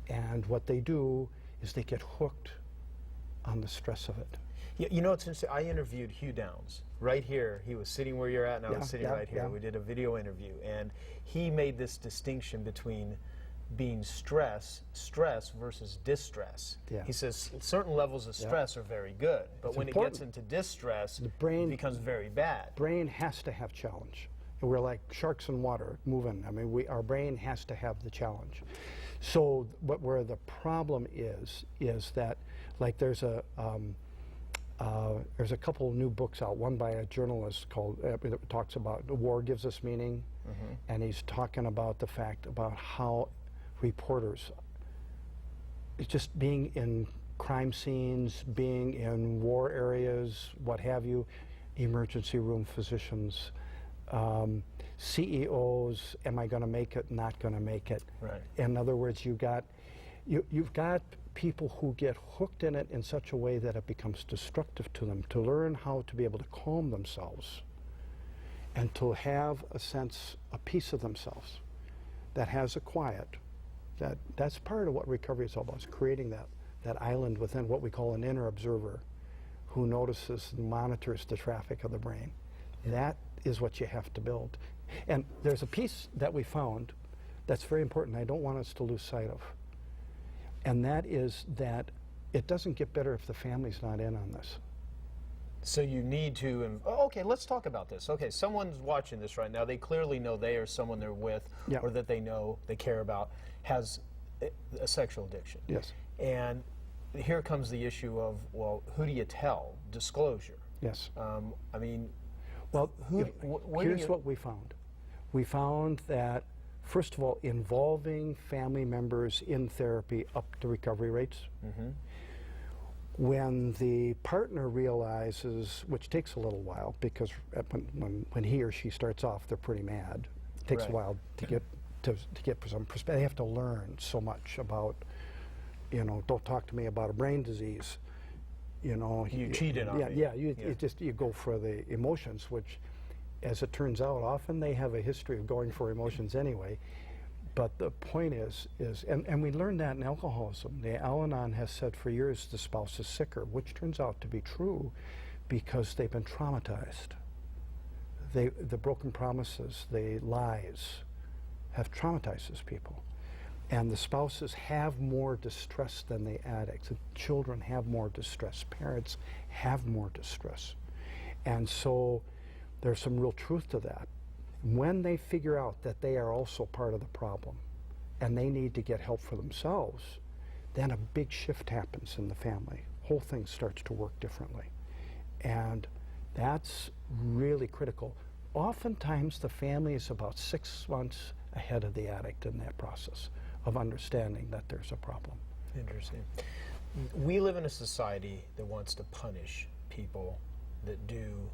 And what they do is they get hooked on the stress of it. Yeah, you know, it's interesting. I interviewed Hugh Downs right here. He was sitting where you're at, and I was sitting right here. We did a video interview, and he made this distinction between being stress versus distress. He says certain levels of stress are very good, but it's when important. It gets into distress, the brain it becomes very bad. Brain has to have challenge. We're like sharks in water, moving. I mean, our brain has to have the challenge. So, where the problem is that, like, there's a couple of new books out. One by a journalist called that talks about the war gives us meaning, and he's talking about the fact about how reporters, it's just being in crime scenes, being in war areas, what have you, emergency room physicians, CEOs, am I going to make it, not going to make it? Right. In other words, you've got people who get hooked in it in such a way that it becomes destructive to them. To learn how to be able to calm themselves and to have a piece of themselves that has a quiet, that's part of what recovery is all about, is creating that island within what we call an inner observer who notices and monitors the traffic of the brain. That is what you have to build. And there's a piece that we found that's very important I don't want us to lose sight of. And that is that it doesn't get better if the family's not in on this. So you need to, okay, let's talk about this. Okay, someone's watching this right now. They clearly know they or someone they're with or that they know, they care about, has a sexual addiction. Yes. And here comes the issue of, well, who do you tell? Disclosure. Yes. I mean, well, here's what we found. We found that, first of all, involving family members in therapy upped the recovery rates. When the partner realizes, which takes a little while, because when he or she starts off, they're pretty mad. It takes a while to get some perspective. They have to learn so much about, don't talk to me about a brain disease. You cheated on me. You go for the emotions, which, as it turns out, often they have a history of going for emotions anyway. But the point is and we learned that in alcoholism. The Al-Anon has said for years the spouse is sicker, which turns out to be true because they've been traumatized. The broken promises, the lies, have traumatized these people. And the spouses have more distress than the addicts. The children have more distress. Parents have more distress. And so there's some real truth to that. When they figure out that they are also part of the problem and they need to get help for themselves, then a big shift happens in the family. Whole thing starts to work differently. And that's really critical. Oftentimes the family is about 6 months ahead of the addict in that process of understanding that there's a problem. Interesting. We live in a society that wants to punish people that do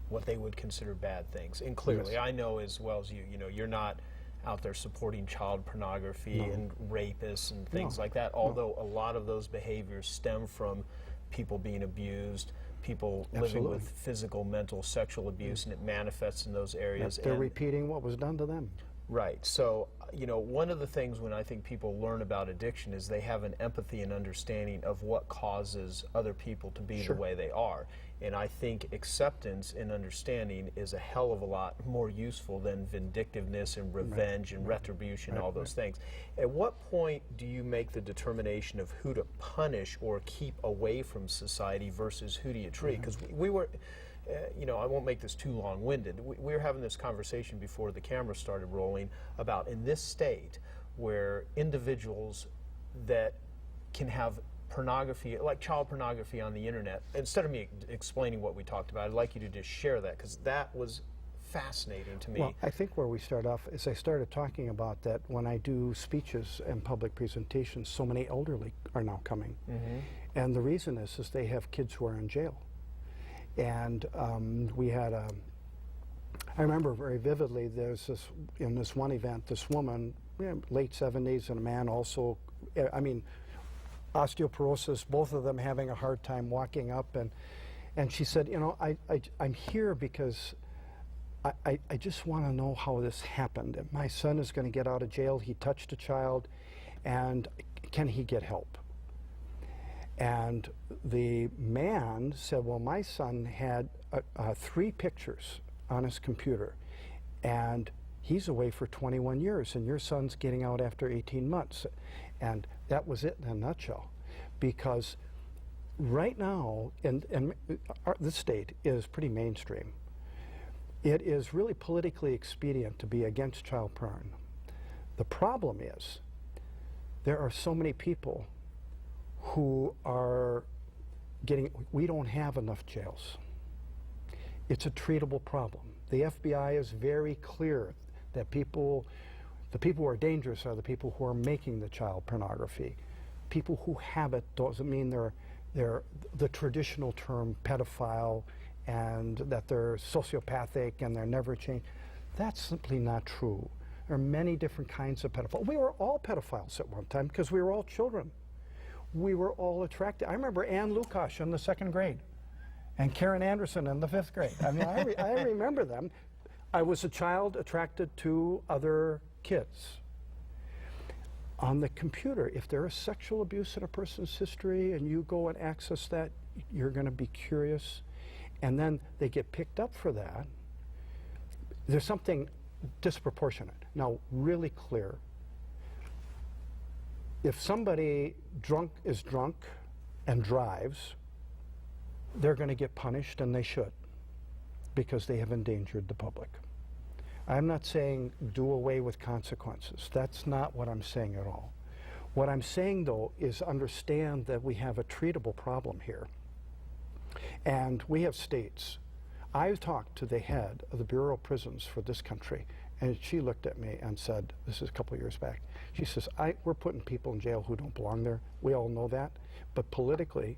what they would consider bad things. And clearly, I know as well as you're not out there supporting child pornography and rapists and things like that, although a lot of those behaviors stem from people being abused, people living with physical, mental, sexual abuse, and it manifests in those areas. They're repeating what was done to them. Right. So, one of the things when I think people learn about addiction is they have an empathy and understanding of what causes other people to be the way they are. And I think acceptance and understanding is a hell of a lot more useful than vindictiveness and revenge and retribution, all those things. At what point do you make the determination of who to punish or keep away from society versus who do you treat? Because we were, I won't make this too long-winded. We were having this conversation before the camera started rolling about in this state where individuals that can have pornography, like child pornography on the internet, instead of me explaining what we talked about, I'd like you to just share that, because that was fascinating to me. Well, I think where we start off is I started talking about that when I do speeches and public presentations, so many elderly are now coming. And the reason is they have kids who are in jail. And we had I remember very vividly, there's this, in this one event, this woman, late 70s, and a man also, osteoporosis, both of them having a hard time walking up, and she said, I'm here because I just want to know how this happened. My son is going to get out of jail. He touched a child, and can he get help? And the man said, well, my son had 3 pictures on his computer, and he's away for 21 years, and your son's getting out after 18 months. And that was it in a nutshell. Because right now, this state is pretty mainstream. It is really politically expedient to be against child porn. The problem is there are so many people who are we don't have enough jails. It's a treatable problem. The FBI is very clear that the people who are dangerous are the people who are making the child pornography. People who have it doesn't mean they're the traditional term pedophile and that they're sociopathic and they're never changed. That's simply not true. There are many different kinds of pedophiles. We were all pedophiles at one time because we were all children. We were all attracted. I remember Ann Lukash in the 2nd grade and Karen Anderson in the 5th grade. I mean, I remember them. I was a child attracted to other kids. On the computer, if there is sexual abuse in a person's history and you go and access that, you're going to be curious, and then they get picked up for that. There's something disproportionate. Now, really clear. If somebody is drunk and drives, they're going to get punished, and they should, because they have endangered the public. I'm not saying do away with consequences. That's not what I'm saying at all. What I'm saying, though, is understand that we have a treatable problem here. And we have states. I talked to the head of the Bureau of Prisons for this country, and she looked at me and said, this is a couple of years back, she says, we're putting people in jail who don't belong there. We all know that. But politically,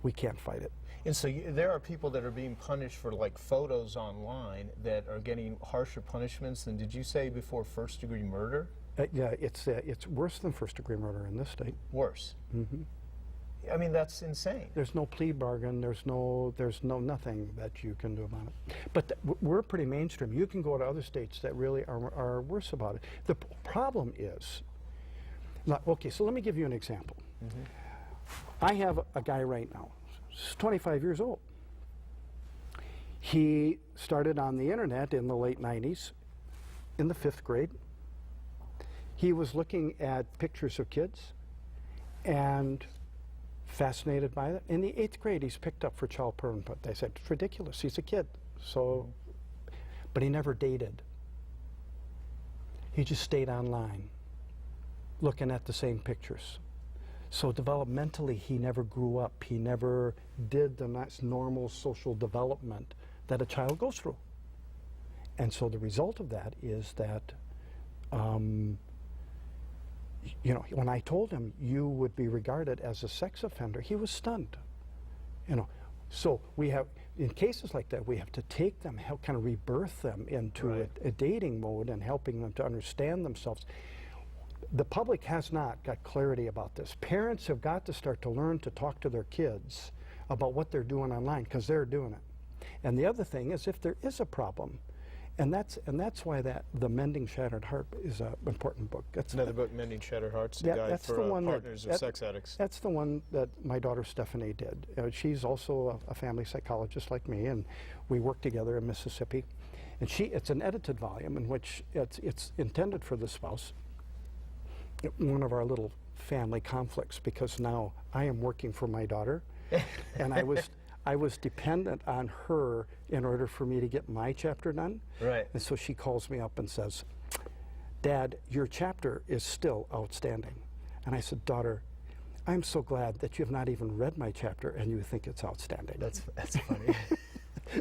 we can't fight it. And so there are people that are being punished for like photos online that are getting harsher punishments than, did you say before, 1st-degree murder? Yeah, it's worse than 1st-degree murder in this state. Worse? Mm-hmm. I mean, that's insane. There's no plea bargain. There's no nothing that you can do about it. But we're pretty mainstream. You can go to other states that really are worse about it. The problem is, okay, so let me give you an example. I have a guy right now. He's 25 years old. He started on the internet in the late 90s, in the 5th grade. He was looking at pictures of kids and fascinated by it. In the 8th grade, he's picked up for child porn, but they said, it's ridiculous, he's a kid. So, but he never dated. He just stayed online, looking at the same pictures. So developmentally, he never grew up. He never did the nice normal social development that a child goes through. And so the result of that is that, when I told him you would be regarded as a sex offender, he was stunned. So we have, in cases like that, we have to take them, help kind of rebirth them into a dating mode and helping them to understand themselves. The public has not got clarity about this. Parents have got to start to learn to talk to their kids about what they're doing online, because they're doing it. And the other thing is, if there is a problem, and that's why the Mending Shattered Heart is an important book. That's another book, Mending Shattered Hearts, the guide for partners of sex addicts. That's the one that my daughter Stephanie did. She's also a family psychologist like me, and we work together in Mississippi. And it's an edited volume in which it's intended for the spouse. One of our little family conflicts, because now I am working for my daughter, and I I was dependent on her in order for me to get my chapter done. Right. And so she calls me up and says, Dad, your chapter is still outstanding. And I said, daughter, I'm so glad that you have not even read my chapter and you think it's outstanding. That's funny.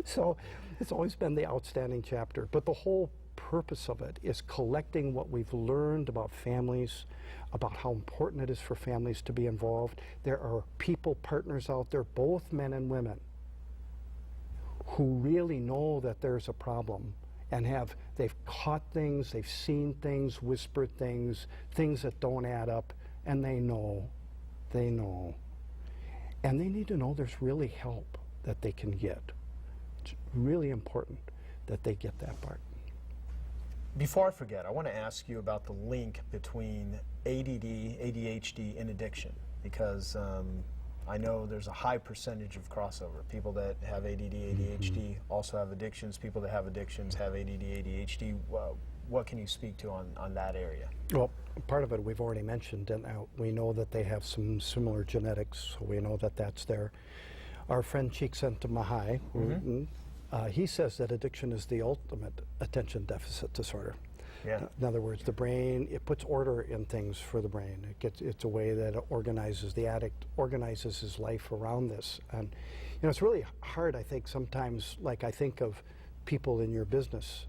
So it's always been the outstanding chapter. But the whole purpose of it is collecting what we've learned about families, about how important it is for families to be involved. There are people, partners out there, both men and women, who really know that there's a problem and they've caught things, they've seen things, whispered things, things that don't add up, and they know. And they need to know there's really help that they can get. It's really important that they get that part. Before I forget, I want to ask you about the link between ADD, ADHD, and addiction, because I know there's a high percentage of crossover. People that have ADD, ADHD also have addictions. People that have addictions have ADD, ADHD. What can you speak to on that area? Well, part of it we've already mentioned, and we know that they have some similar genetics, so we know that that's there. Our friend Csikszentmihalyi, he says that addiction is the ultimate attention deficit disorder. Yeah. In other words, the brain, it puts order in things for the brain. It's a way that it organizes, the addict organizes his life around this. And it's really hard, I think, sometimes, like I think of people in your business.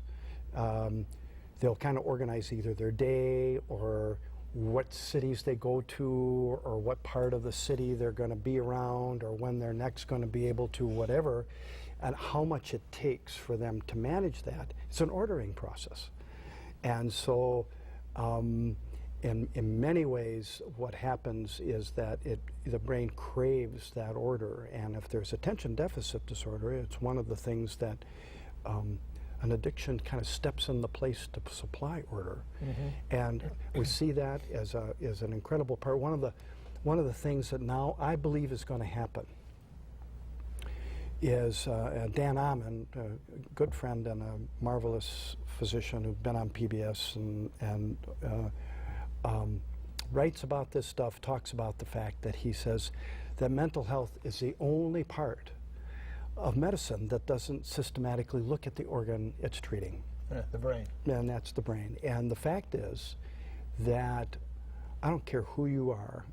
They'll kind of organize either their day or what cities they go to or what part of the city they're going to be around or when they're next going to be able to whatever, and how much it takes for them to manage that. It's an ordering process. And so in many ways what happens is that the brain craves that order, and if there's attention deficit disorder, it's one of the things that an addiction kind of steps in the place to supply order. And we see that as an incredible part. One of the things that now I believe is going to happen is Dan Amman, a good friend and a marvelous physician who's been on PBS and writes about this stuff, talks about the fact that he says that mental health is the only part of medicine that doesn't systematically look at the organ it's treating. The brain. And that's the brain. And the fact is that I don't care who you are,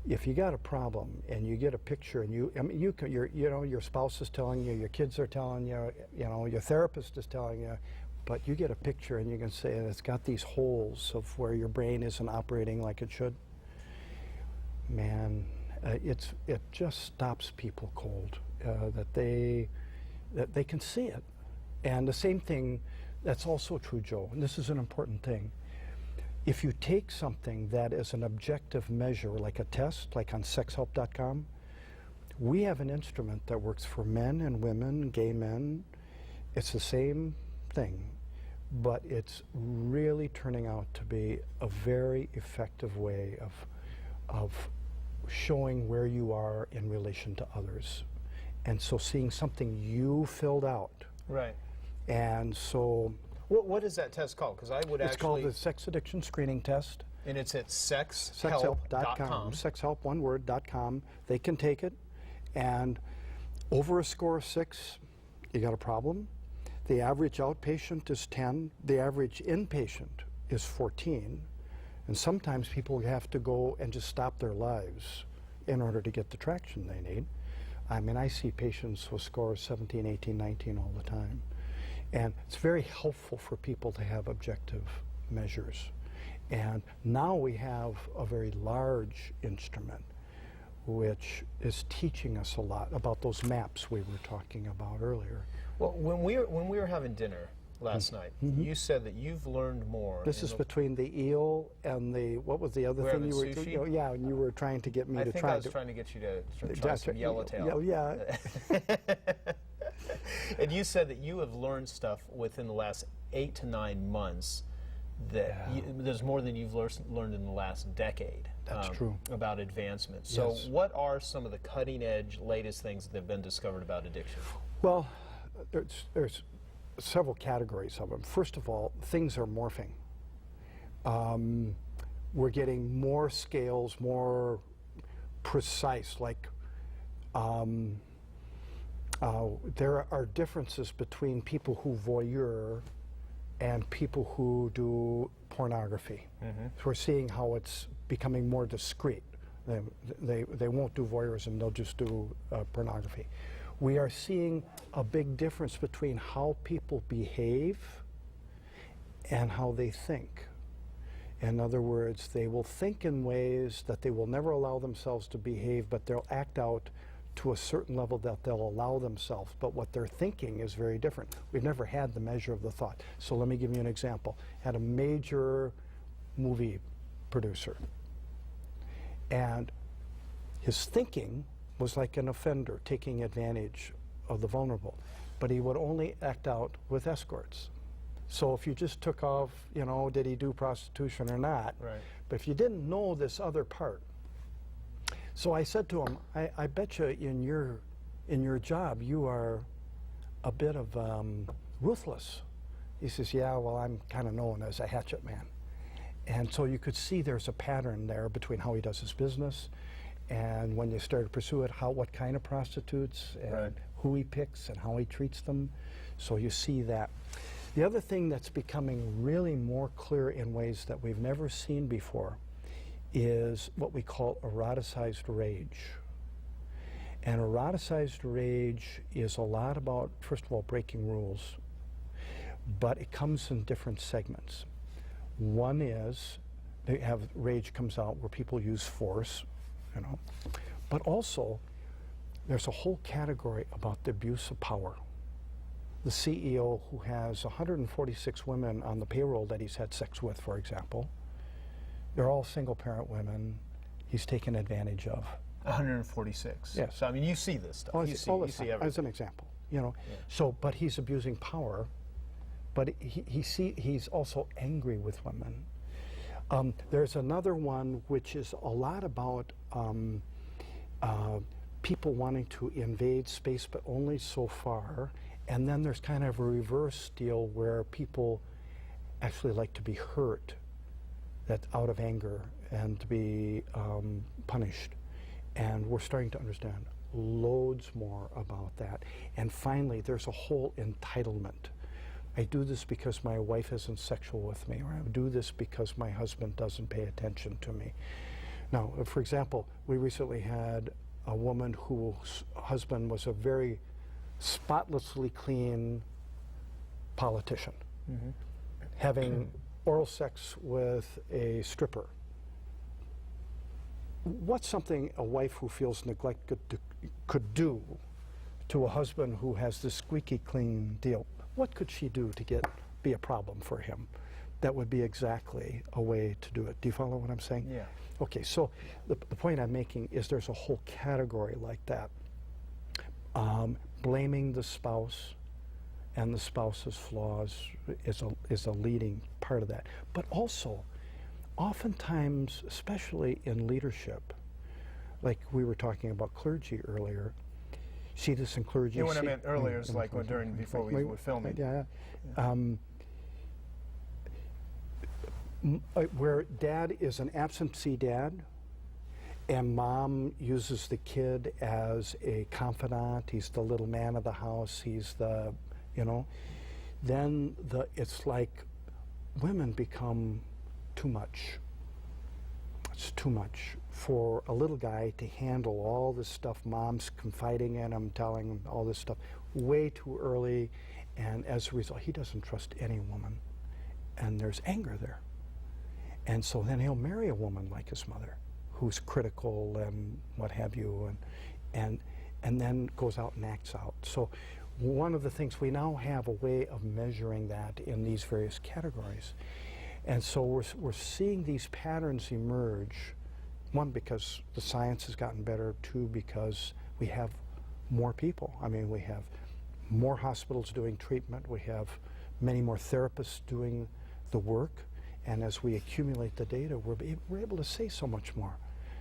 if you got a problem and you get a picture and your spouse is telling you, your kids are telling you, your therapist is telling you, but you get a picture and you can say it's got these holes of where your brain isn't operating like it should. Man, it just stops people cold. That they can see it. And the same thing, that's also true, Joe, and this is an important thing. If you take something that is an objective measure, like a test, like on sexhelp.com, we have an instrument that works for men and women, gay men. It's the same thing, but it's really turning out to be a very effective way of showing where you are in relation to others. And so seeing something you filled out. Right. And so... What is that test called? Because I would It's called the Sex Addiction Screening Test. And it's at sexhelp.com. Sexhelp, one word, .com. They can take it, and over a score of 6, you got a problem. The average outpatient is 10. The average inpatient is 14. And sometimes people have to go and just stop their lives in order to get the traction they need. I mean, I see patients with scores 17, 18, 19 all the time. And it's very helpful for people to have objective measures. And now we have a very large instrument which is teaching us a lot about those maps we were talking about earlier. Well, when we were having dinner last night, you said that you've learned more. This is between the eel and the, what was the other thing you were doing? Yeah, and you were trying to get me to try. I was trying to get you to try some yellowtail. Yeah. And you said that you have learned stuff within the last 8 to 9 months that there's more than you've learned in the last decade. That's true. About advancement. So what are some of the cutting edge, latest things that have been discovered about addiction? Well, there's several categories of them. First of all, things are morphing. We're getting more scales, more precise, like There are differences between people who voyeur and people who do pornography. So we're seeing how it's becoming more discreet. They won't do voyeurism, they'll just do pornography. We are seeing a big difference between how people behave and how they think. In other words, they will think in ways that they will never allow themselves to behave, but they'll act out to a certain level that they'll allow themselves. But what they're thinking is very different. We've never had the measure of the thought. So let me give you an example. Had a major movie producer, and his thinking was like an offender taking advantage of the vulnerable, but he would only act out with escorts. So if you just took off, you know, did he do prostitution or not? Right. But if you didn't know this other part, so I said to him, I bet you in your job you are a bit of ruthless. He says, yeah, well, I'm kind of known as a hatchet man. And so you could see there's a pattern there between how he does his business and when you start to pursue it, what kind of prostitutes and right. who he picks and how he treats them. So you see that. The other thing that's becoming really more clear in ways that we've never seen before is what we call eroticized rage. And eroticized rage is a lot about, first of all, breaking rules, but it comes in different segments. One is they have rage comes out where people use force, you know, but also there's a whole category about the abuse of power. The CEO who has 146 women on the payroll that he's had sex with, for example, they're all single parent women he's taken advantage of. 146. Yes. So I mean, you see this stuff. You see everything. As an example, you know. Yeah. So, but he's abusing power, but he's also angry with women. There's another one which is a lot about people wanting to invade space, but only so far. And then there's kind of a reverse deal where people actually like to be hurt, that out of anger, and to be punished. And we're starting to understand loads more about that. And finally, there's a whole entitlement. I do this because my wife isn't sexual with me, or I do this because my husband doesn't pay attention to me. Now, for example, we recently had a woman whose husband was a very spotlessly clean politician, having oral sex with a stripper. What's something a wife who feels neglected could do to a husband who has this squeaky clean deal? What could she do to be a problem for him? That would be exactly a way to do it. Do you follow what I'm saying? Yeah. Okay, so the point I'm making is there's a whole category like that. Blaming the spouse and the spouse's flaws is a leading part of that. But also, oftentimes, especially in leadership, like we were talking about clergy earlier, see this in clergy. Yeah, what I meant earlier is like before we were filming. Yeah. Where dad is an absentee dad, and mom uses the kid as a confidant. He's the little man of the house. He's the, then it's like women become too much. It's too much for a little guy to handle all this stuff. Mom's confiding in him, telling him all this stuff way too early, and as a result, he doesn't trust any woman, and there's anger there. And so then he'll marry a woman like his mother, who's critical and what have you, and then goes out and acts out. So one of the things, we now have a way of measuring that in these various categories. And so we're seeing these patterns emerge, one, because the science has gotten better, two, because we have more people. I mean, we have more hospitals doing treatment, we have many more therapists doing the work, and as we accumulate the data, we're able to say so much more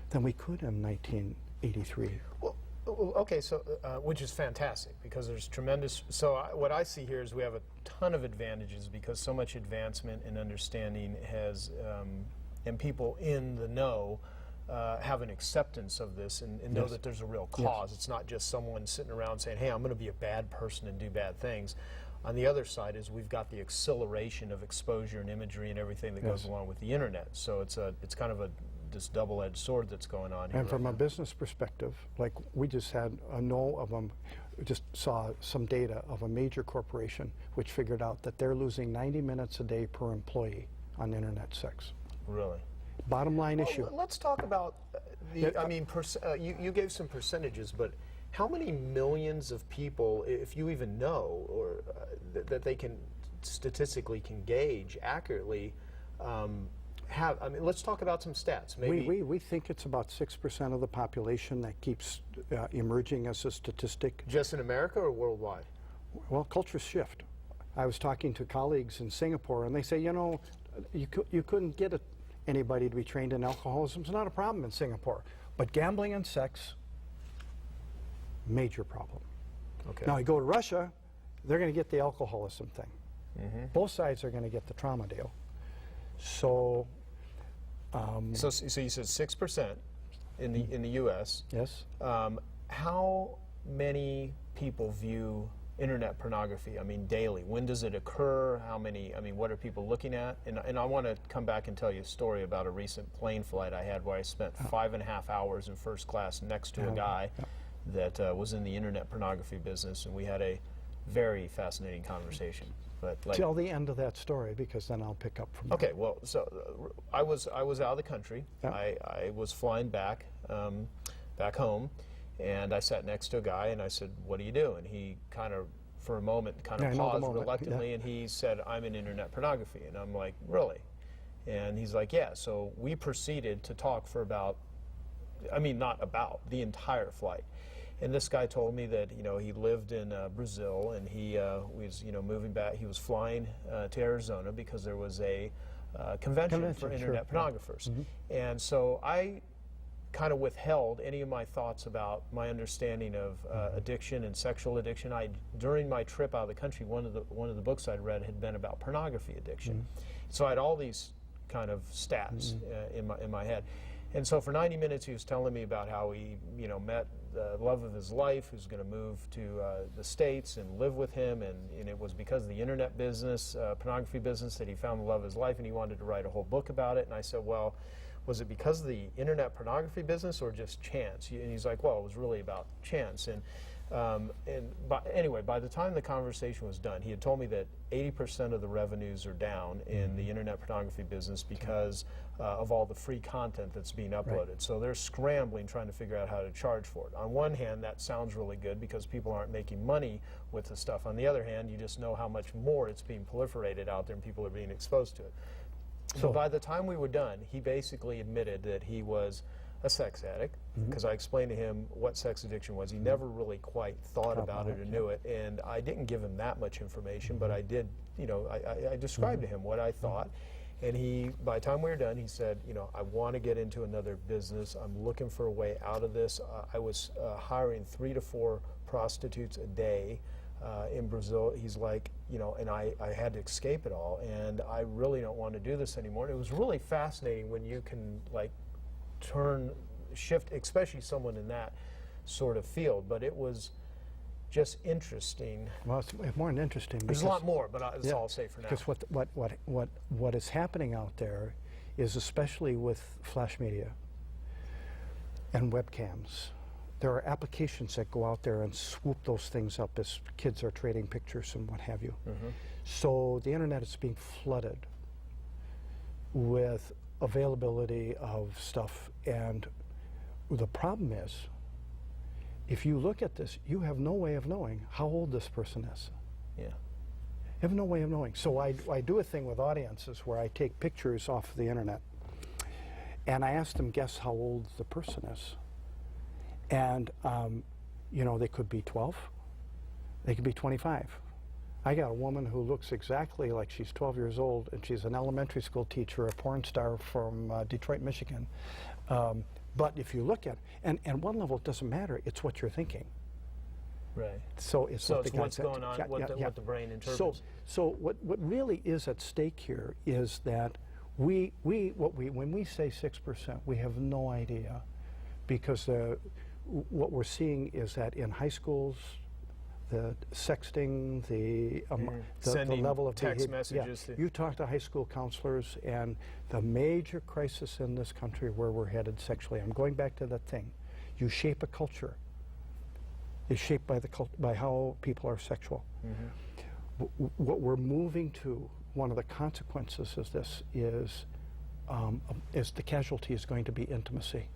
than we could in 1983. Well, okay, so which is fantastic, because there's tremendous. So what I see here is we have a ton of advantages because so much advancement in understanding has, and people in the know have an acceptance of this and know Yes. that there's a real cause. It's not just someone sitting around saying, hey, I'm going to be a bad person and do bad things. On the other side is we've got the acceleration of exposure and imagery and everything that goes along with the internet. So it's kind of this double-edged sword that's going on here. And from a business perspective, like we just had just saw some data of a major corporation which figured out that they're losing 90 minutes a day per employee on internet sex. Really? Bottom line issue. Let's talk about you gave some percentages, but how many millions of people, if you even know, or that they can statistically can gauge accurately, have? I mean, let's talk about some stats. Maybe We think it's about 6% of the population that keeps emerging as a statistic. just in America or worldwide? Well, cultures shift. I was talking to colleagues in Singapore, and they say, you know, you couldn't get anybody to be trained in alcoholism. It's not a problem in Singapore. But gambling and sex, major problem. Okay. Now, you go to Russia, they're going to get the alcoholism thing. Both sides are going to get the trauma deal. So, So you said 6% in the U.S. yes. How many people view internet pornogaphy? I mean, daily. When does it occur? How many? I mean, what are people looking at? And I want to come back and tell you a story about a recent plane flight I had where I spent 5.5 hours in first class next to a guy that was in the internet pornogaphy business, and we had a very fascinating conversation. But Till the end of that story, because then I'll pick up from there. okay, well, so I was out of the country. Yeah. I was flying back home, and I sat next to a guy, and I said, "What do you do?" And he kind of, for a moment, I know the paused moment, reluctantly, and he said, "I'm in internet pornography." And I'm like, "Really?" And he's like, "Yeah." So we proceeded to talk for about, not about, the entire flight. And this guy told me that he lived in Brazil, and he was moving back. He was flying to Arizona because there was a convention for internet pornographers. And so I kind of withheld any of my thoughts about my understanding of addiction and sexual addiction. During my trip out of the country, one of the books I'd read had been about pornography addiction. So I had all these kind of stats in my head. And so for 90 minutes, he was telling me about how he, met the love of his life, who's going to move to the States and live with him, and it was because of the internet business, pornography business, that he found the love of his life, and he wanted to write a whole book about it. And I said, well, was it because of the internet pornography business or just chance? And he's like, well, it was really about chance. Anyway, by the time the conversation was done, he had told me that 80% of the revenues are down in the internet pornography business because of all the free content that's being uploaded. Right. So they're scrambling, trying to figure out how to charge for it. On one hand, that sounds really good because people aren't making money with the stuff. On the other hand, you just know how much more it's being proliferated out there and people are being exposed to it. So by the time we were done, he basically admitted that he was a sex addict, because I explained to him what sex addiction was. He never really quite thought about it or knew it, and I didn't give him that much information, but I did, I described to him what I thought, and by the time we were done, he said, I want to get into another business. I'm looking for a way out of this. I was hiring 3 to 4 prostitutes a day in Brazil. He's like, and I had to escape it all, and I really don't want to do this anymore. And it was really fascinating when you can shift, especially someone in that sort of field. But it was just interesting. Well, it's more than interesting. There's a lot more, but that's all I'll say for now. Because what is happening out there is, especially with flash media and webcams, there are applications that go out there and swoop those things up as kids are trading pictures and what have you. So the internet is being flooded with availability of stuff, and the problem is, if you look at this, you have no way of knowing how old this person is. Yeah. You have no way of knowing. So I do a thing with audiences where I take pictures off the internet, and I ask them guess how old the person is. And, they could be 12, they could be 25. I got a woman who looks exactly like she's 12 years old, and she's an elementary school teacher, a porn star from Detroit, Michigan. But if you look at it, and one level, it doesn't matter, it's what you're thinking. Right. So it's what's going on, what the brain interprets. So what really is at stake here is that when we say 6%, we have no idea, because what we're seeing is that in high schools, the sexting, the level of text behavior, messages. You talk to high school counselors, and the major crisis in this country where we're headed sexually. I'm going back to that thing. You shape a culture. It's shaped by how people are sexual. What we're moving to, one of the consequences of this is the casualty is going to be intimacy.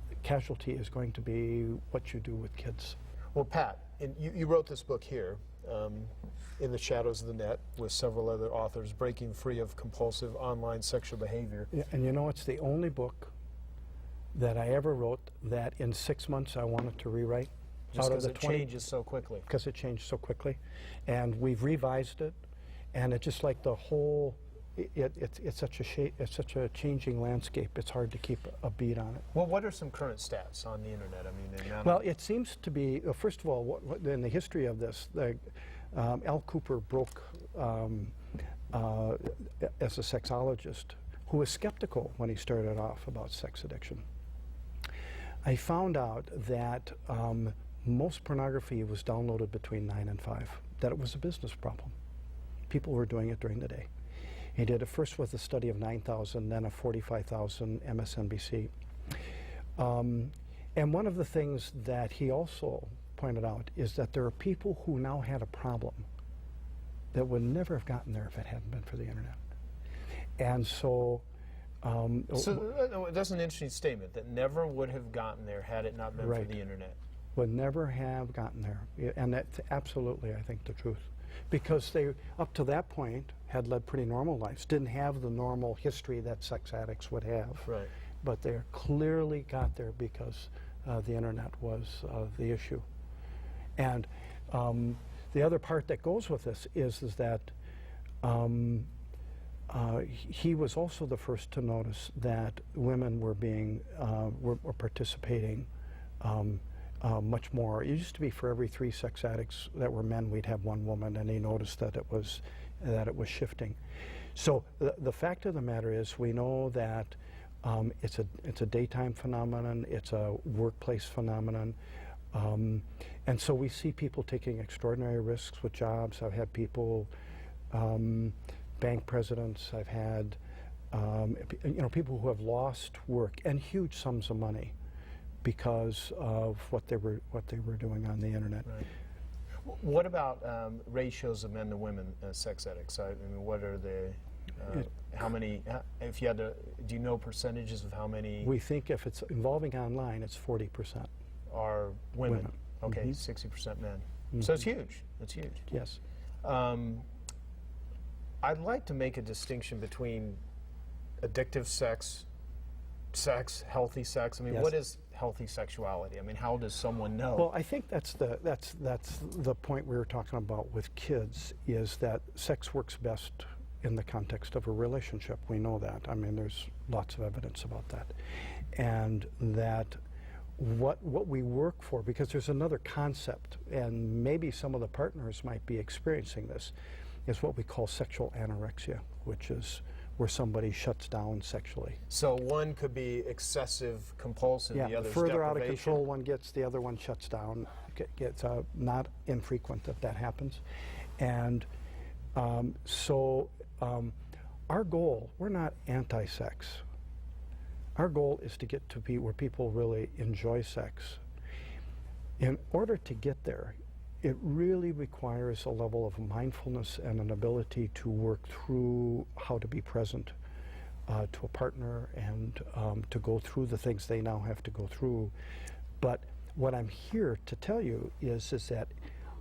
The casualty is going to be what you do with kids. Well, Pat, you wrote this book here, In the Shadows of the Net, with several other authors, Breaking Free of Compulsive Online Sexual Behavior. Yeah, and you know, it's the only book that I ever wrote that in 6 months I wanted to rewrite. Just because it changes so quickly. Because it changed so quickly. And we've revised it, and it's just like the whole, it's such a changing landscape, it's hard to keep a beat on it. Well, what are some current stats on the internet? I mean, well, it seems to be, first of all, in the history of this, Al Cooper broke as a sexologist, who was skeptical when he started off about sex addiction. I found out that most pornography was downloaded between 9 and 5, that it was a business problem. People were doing it during the day. He did it first with a study of 9,000, then of 45,000 MSNBC. And one of the things that he also pointed out is that there are people who now had a problem that would never have gotten there if it hadn't been for the internet. And so that's an interesting statement, that never would have gotten there had it not been for the internet. Would never have gotten there. And that's absolutely, I think, the truth. Because they, up to that point, had led pretty normal lives, didn't have the normal history that sex addicts would have. Right. But they clearly got there because the internet was the issue. And the other part that goes with this is that he was also the first to notice that women were were participating much more. It used to be for every 3 sex addicts that were men, we'd have 1 woman, and he noticed that it was shifting. So the fact of the matter is, we know that it's a daytime phenomenon, it's a workplace phenomenon, and so we see people taking extraordinary risks with jobs. I've had people, bank presidents, I've had people who have lost work and huge sums of money because of what they were doing on the internet. Right. What about ratios of men to women sex addicts? I mean, what are the how many? If you had to, do you know percentages of how many? We think if it's involving online, it's 40% are women. Okay, 60% men. So it's huge. It's huge. Yes. I'd like to make a distinction between addictive sex, healthy sex. I mean, what is healthy sexuality? I mean, how does someone know? Well, I think that's the point we were talking about with kids, is that sex works best in the context of a relationship. We know that. I mean, there's lots of evidence about that. And that what we work for, because there's another concept, and maybe some of the partners might be experiencing this, is what we call sexual anorexia, which is where somebody shuts down sexually. So one could be excessive, compulsive, the other's further out of deprivation. control one gets, the other one shuts down. It's not infrequent that happens. And our goal, we're not anti-sex. Our goal is to get to be where people really enjoy sex. In order to get there, it really requires a level of mindfulness and an ability to work through how to be present to a partner, and to go through the things they now have to go through. But what I'm here to tell you is that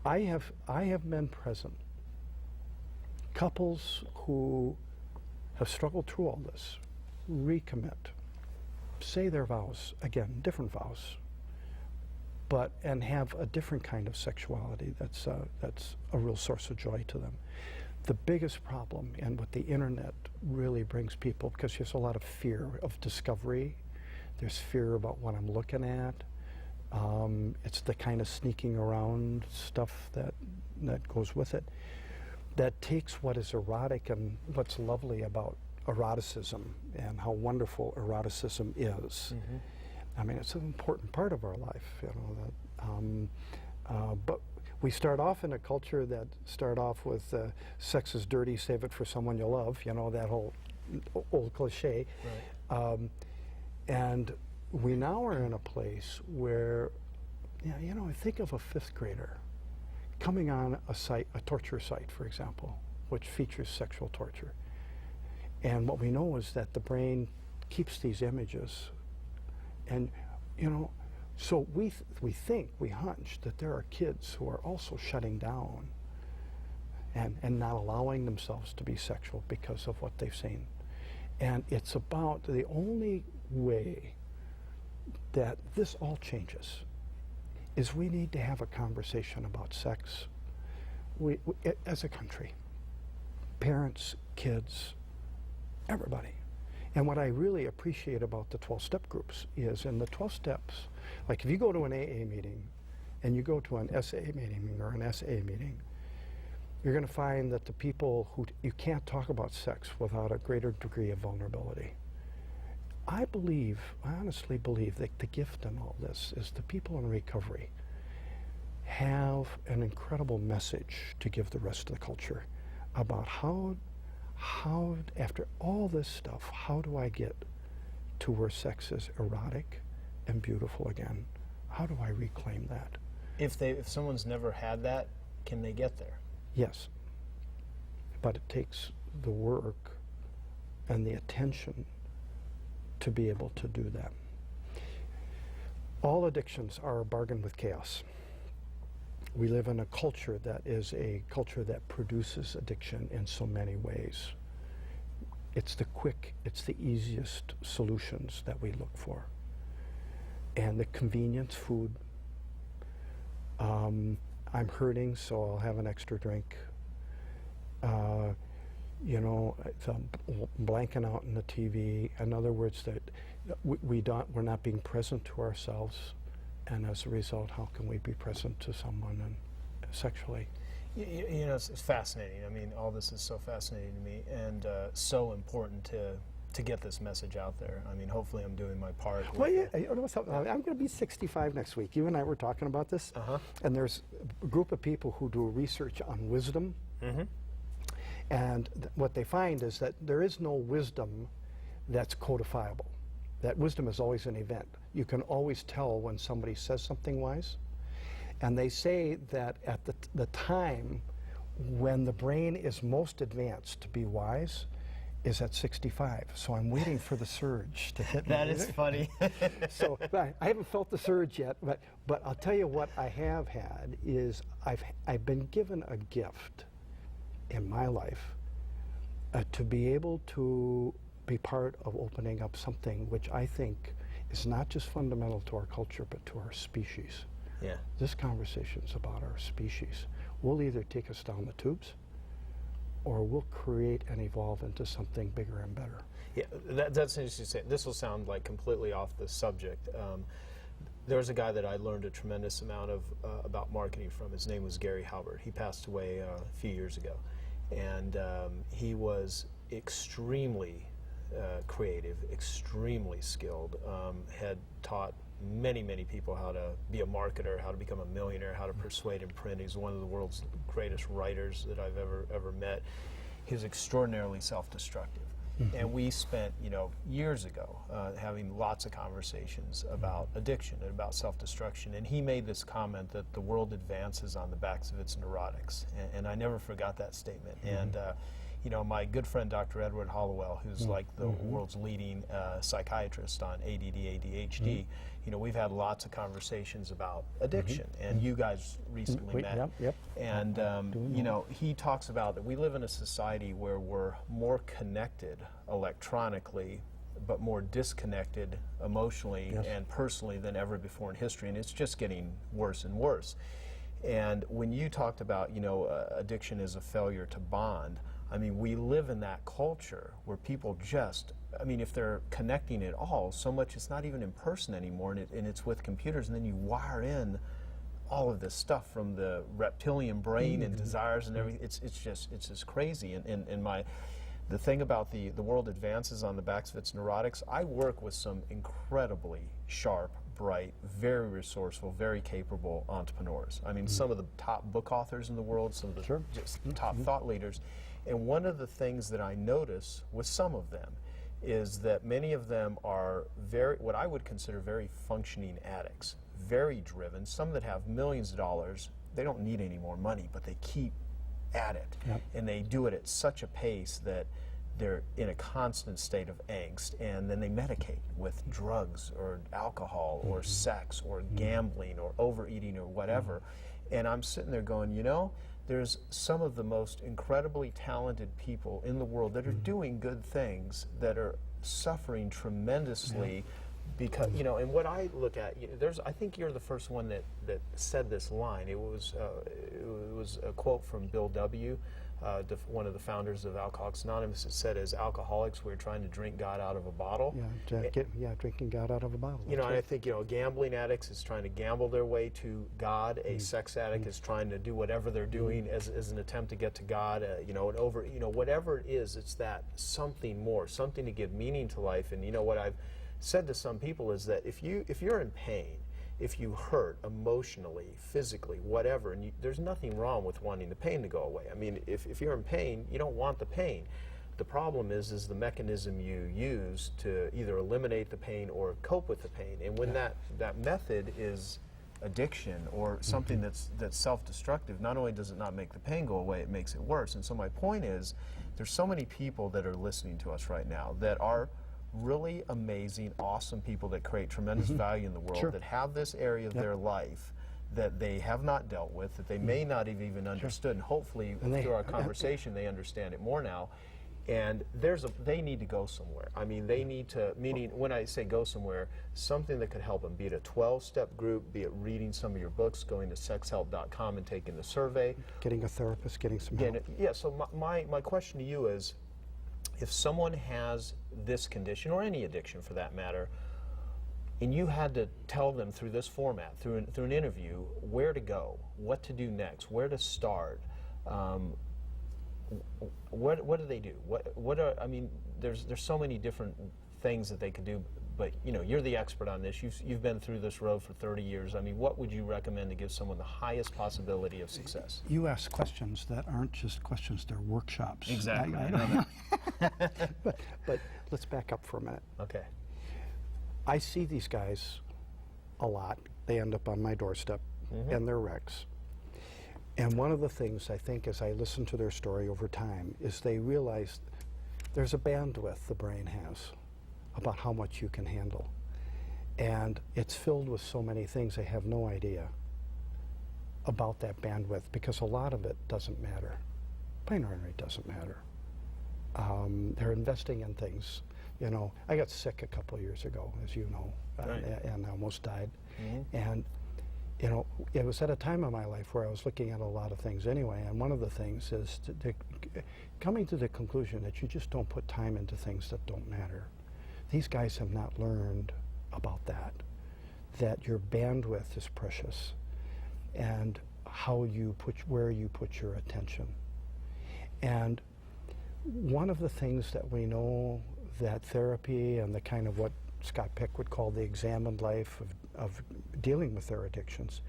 I have been present. Couples who have struggled through all this, recommit, say their vows, again, different vows, and have a different kind of sexuality that's a real source of joy to them. The biggest problem, and what the internet really brings people, because there's a lot of fear of discovery, there's fear about what I'm looking at, it's the kind of sneaking around stuff that goes with it. that takes what is erotic and what's lovely about eroticism and how wonderful eroticism is. I mean, it's an important part of our life, you know. But we start off in a culture that start off with sex is dirty, save it for someone you love, you know, that whole old cliche. Right. And we now are in a place where, you know, think of a 5th grader coming on a site, a torture site, for example, which features sexual torture. And what we know is that the brain keeps these images. And, you know, so we hunch that there are kids who are also shutting down and not allowing themselves to be sexual because of what they've seen. And it's about the only way that this all changes is we need to have a conversation about sex we as a country. Parents, kids, everybody. And what I really appreciate about the 12-step groups is in the 12 steps, like if you go to an AA meeting and you go to an SA meeting or an SA meeting, you're going to find that the people who you can't talk about sex without a greater degree of vulnerability. I honestly believe that the gift in all this is the people in recovery have an incredible message to give the rest of the culture about how after all this stuff, how do I get to where sex is erotic and beautiful again? How do I reclaim that? If someone's never had that, can they get there? Yes, but it takes the work and the attention to be able to do that. All addictions are a bargain with chaos. We live in a culture that is a culture that produces addiction in so many ways. It's the easiest solutions that we look for. And the convenience food. I'm hurting, so I'll have an extra drink. You know, blanking out in the TV. In other words, that we're not being present to ourselves, and as a result, how can we be present to someone and sexually? You know, it's fascinating. I mean, all this is so fascinating to me, and so important to get this message out there. I mean, hopefully I'm doing my part. Well, yeah, you know something? I'm going to be 65 next week. You and I were talking about this, and there's a group of people who do research on wisdom, and what they find is that there is no wisdom that's codifiable. That wisdom is always an event. You can always tell when somebody says something wise, and they say that at the time when the brain is most advanced to be wise is at 65. So I'm waiting for the surge to hit me. That is funny. So I haven't felt the surge yet, but I'll tell you what I have had is I've been given a gift in my life to be able to be part of opening up something which I think is not just fundamental to our culture, but to our species. Yeah. This conversation's about our species. Will either take us down the tubes, or we'll create and evolve into something bigger and better. Yeah, that's interesting to say. This will sound like completely off the subject. There was a guy that I learned a tremendous amount of about marketing from. His name was Gary Halbert. He passed away a few years ago. And he was extremely creative, extremely skilled, had taught many people how to be a marketer, how to become a millionaire, how to persuade in print. He's one of the world's greatest writers that I've ever met. He was extraordinarily self-destructive. And we spent, years ago having lots of conversations about addiction and about self-destruction. And he made this comment that the world advances on the backs of its neurotics. And I never forgot that statement. And my good friend Dr. Edward Hollowell, who's like the world's leading psychiatrist on ADD, ADHD, we've had lots of conversations about addiction, and you guys recently met. And he talks about that we live in a society where we're more connected electronically, but more disconnected emotionally and personally than ever before in history, and it's just getting worse and worse. And when you talked about, addiction is a failure to bond, I mean, we live in that culture where people just, if they're connecting at all, so much it's not even in person anymore, and it's with computers, and then you wire in all of this stuff from the reptilian brain and desires and everything. It's just crazy. And the thing about the world advances on the backs of its neurotics, I work with some incredibly sharp, bright, very resourceful, very capable entrepreneurs. I mean, some of the top book authors in the world, some of the just top thought leaders. And one of the things that I notice with some of them is that many of them are what I would consider very functioning addicts, very driven, some that have millions of dollars. They don't need any more money, but they keep at it. And they do it at such a pace that they're in a constant state of angst, and then they medicate with drugs or alcohol or sex or gambling or overeating or whatever. And I'm sitting there going, you know, there's some of the most incredibly talented people in the world that are doing good things that are suffering tremendously because, you know, and what I look at, I think you're the first one that said this line. It was a quote from Bill W., one of the founders of Alcoholics Anonymous. It said, as alcoholics, we're trying to drink God out of a bottle. Drinking God out of a bottle. You know, and I think, you know, gambling addicts is trying to gamble their way to God. A sex addict is trying to do whatever they're doing as an attempt to get to God. You know, whatever it is, it's that something more, something to give meaning to life. And you know what I've said to some people is that if you're in pain, if you hurt emotionally, physically, whatever, and there's nothing wrong with wanting the pain to go away. I mean, if you're in pain, you don't want the pain. The problem is the mechanism you use to either eliminate the pain or cope with the pain. And when that method is addiction or something that's self-destructive, not only does it not make the pain go away, it makes it worse. And so my point is, there's so many people that are listening to us right now that are really amazing, awesome people that create tremendous value in the world, that have this area of their life that they have not dealt with, that they may not have even understood, and hopefully through our conversation they understand it more now. And they need to go somewhere. I mean, they need to, meaning when I say go somewhere, something that could help them, be it a 12-step group, be it reading some of your books, going to sexhelp.com and taking the survey. Getting a therapist, getting some help. Yeah, so my question to you is, if someone has this condition, or any addiction for that matter, and you had to tell them through this format, through an interview, where to go, what to do next, where to start, what do they do? I mean, there's so many different things that they could do, but you know, you're the expert on this. You've been through this road for 30 years. I mean, what would you recommend to give someone the highest possibility of success? You ask questions that aren't just questions, they're workshops. Exactly. I know that. but let's back up for a minute. Okay. I see these guys a lot. They end up on my doorstep, and they're wrecks. And one of the things I think as I listen to their story over time is they realize there's a bandwidth the brain has about how much you can handle. And it's filled with so many things they have no idea about that bandwidth, because a lot of it doesn't matter. Plain ordinary doesn't matter. They're investing in things. You know, I got sick a couple of years ago, as you know, and I almost died. And you know, it was at a time in my life where I was looking at a lot of things anyway, and one of the things is coming to the conclusion that you just don't put time into things that don't matter. These guys have not learned about that your bandwidth is precious, and where you put your attention. And one of the things that we know that therapy and the kind of what Scott Peck would call the examined life of dealing with their addictions,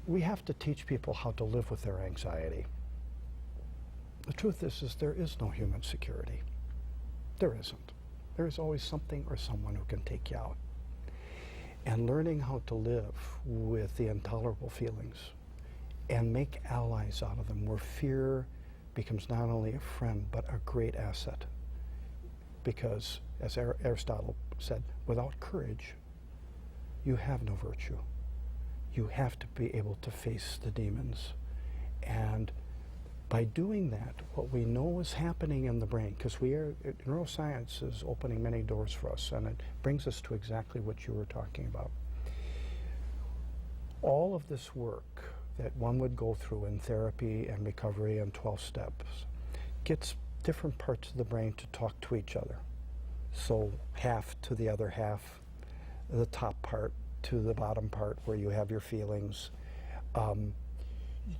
we have to teach people how to live with their anxiety. The truth is there is no human security. There isn't. There is always something or someone who can take you out. And learning how to live with the intolerable feelings and make allies out of them, where fear becomes not only a friend but a great asset. Because, as Aristotle said, without courage, you have no virtue. You have to be able to face the demons. And by doing that, what we know is happening in the brain, because neuroscience is opening many doors for us, and it brings us to exactly what you were talking about. All of this work that one would go through in therapy and recovery and 12 steps gets different parts of the brain to talk to each other. So half to the other half, the top part to the bottom part where you have your feelings,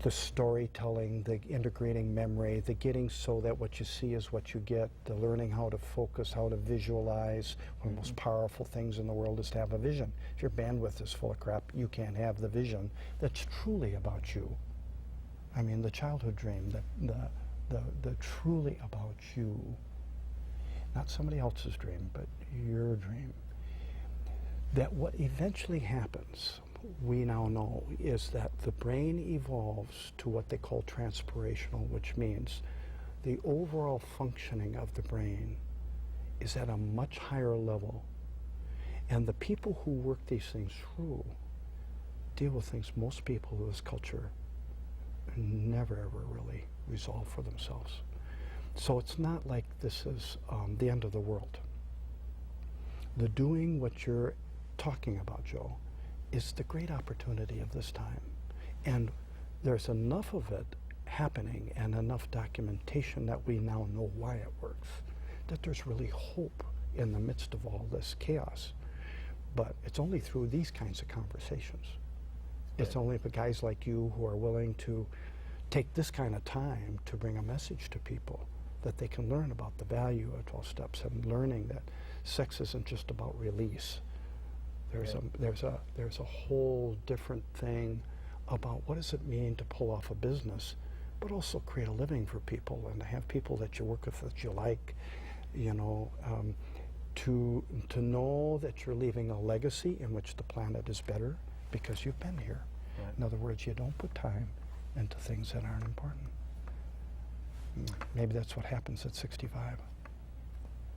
the storytelling, the integrating memory, the getting so that what you see is what you get, the learning how to focus, how to visualize. One of the most powerful things in the world is to have a vision. If your bandwidth is full of crap, you can't have the vision that's truly about you. I mean, the childhood dream, the truly about you. Not somebody else's dream, but your dream. That what eventually happens, we now know, is that the brain evolves to what they call transpirational, which means the overall functioning of the brain is at a much higher level. And the people who work these things through deal with things most people in this culture never ever really resolve for themselves. So it's not like this is the end of the world. The doing what you're talking about, Joe, is the great opportunity of this time. And there's enough of it happening and enough documentation that we now know why it works, that there's really hope in the midst of all this chaos. But it's only through these kinds of conversations. It's only the guys like you who are willing to take this kind of time to bring a message to people that they can learn about the value of 12 steps and learning that sex isn't just about release. There's a whole different thing about what does it mean to pull off a business, but also create a living for people and to have people that you work with that you like, you know, to know that you're leaving a legacy in which the planet is better because you've been here. Right. In other words, you don't put time into things that aren't important. Maybe that's what happens at 65.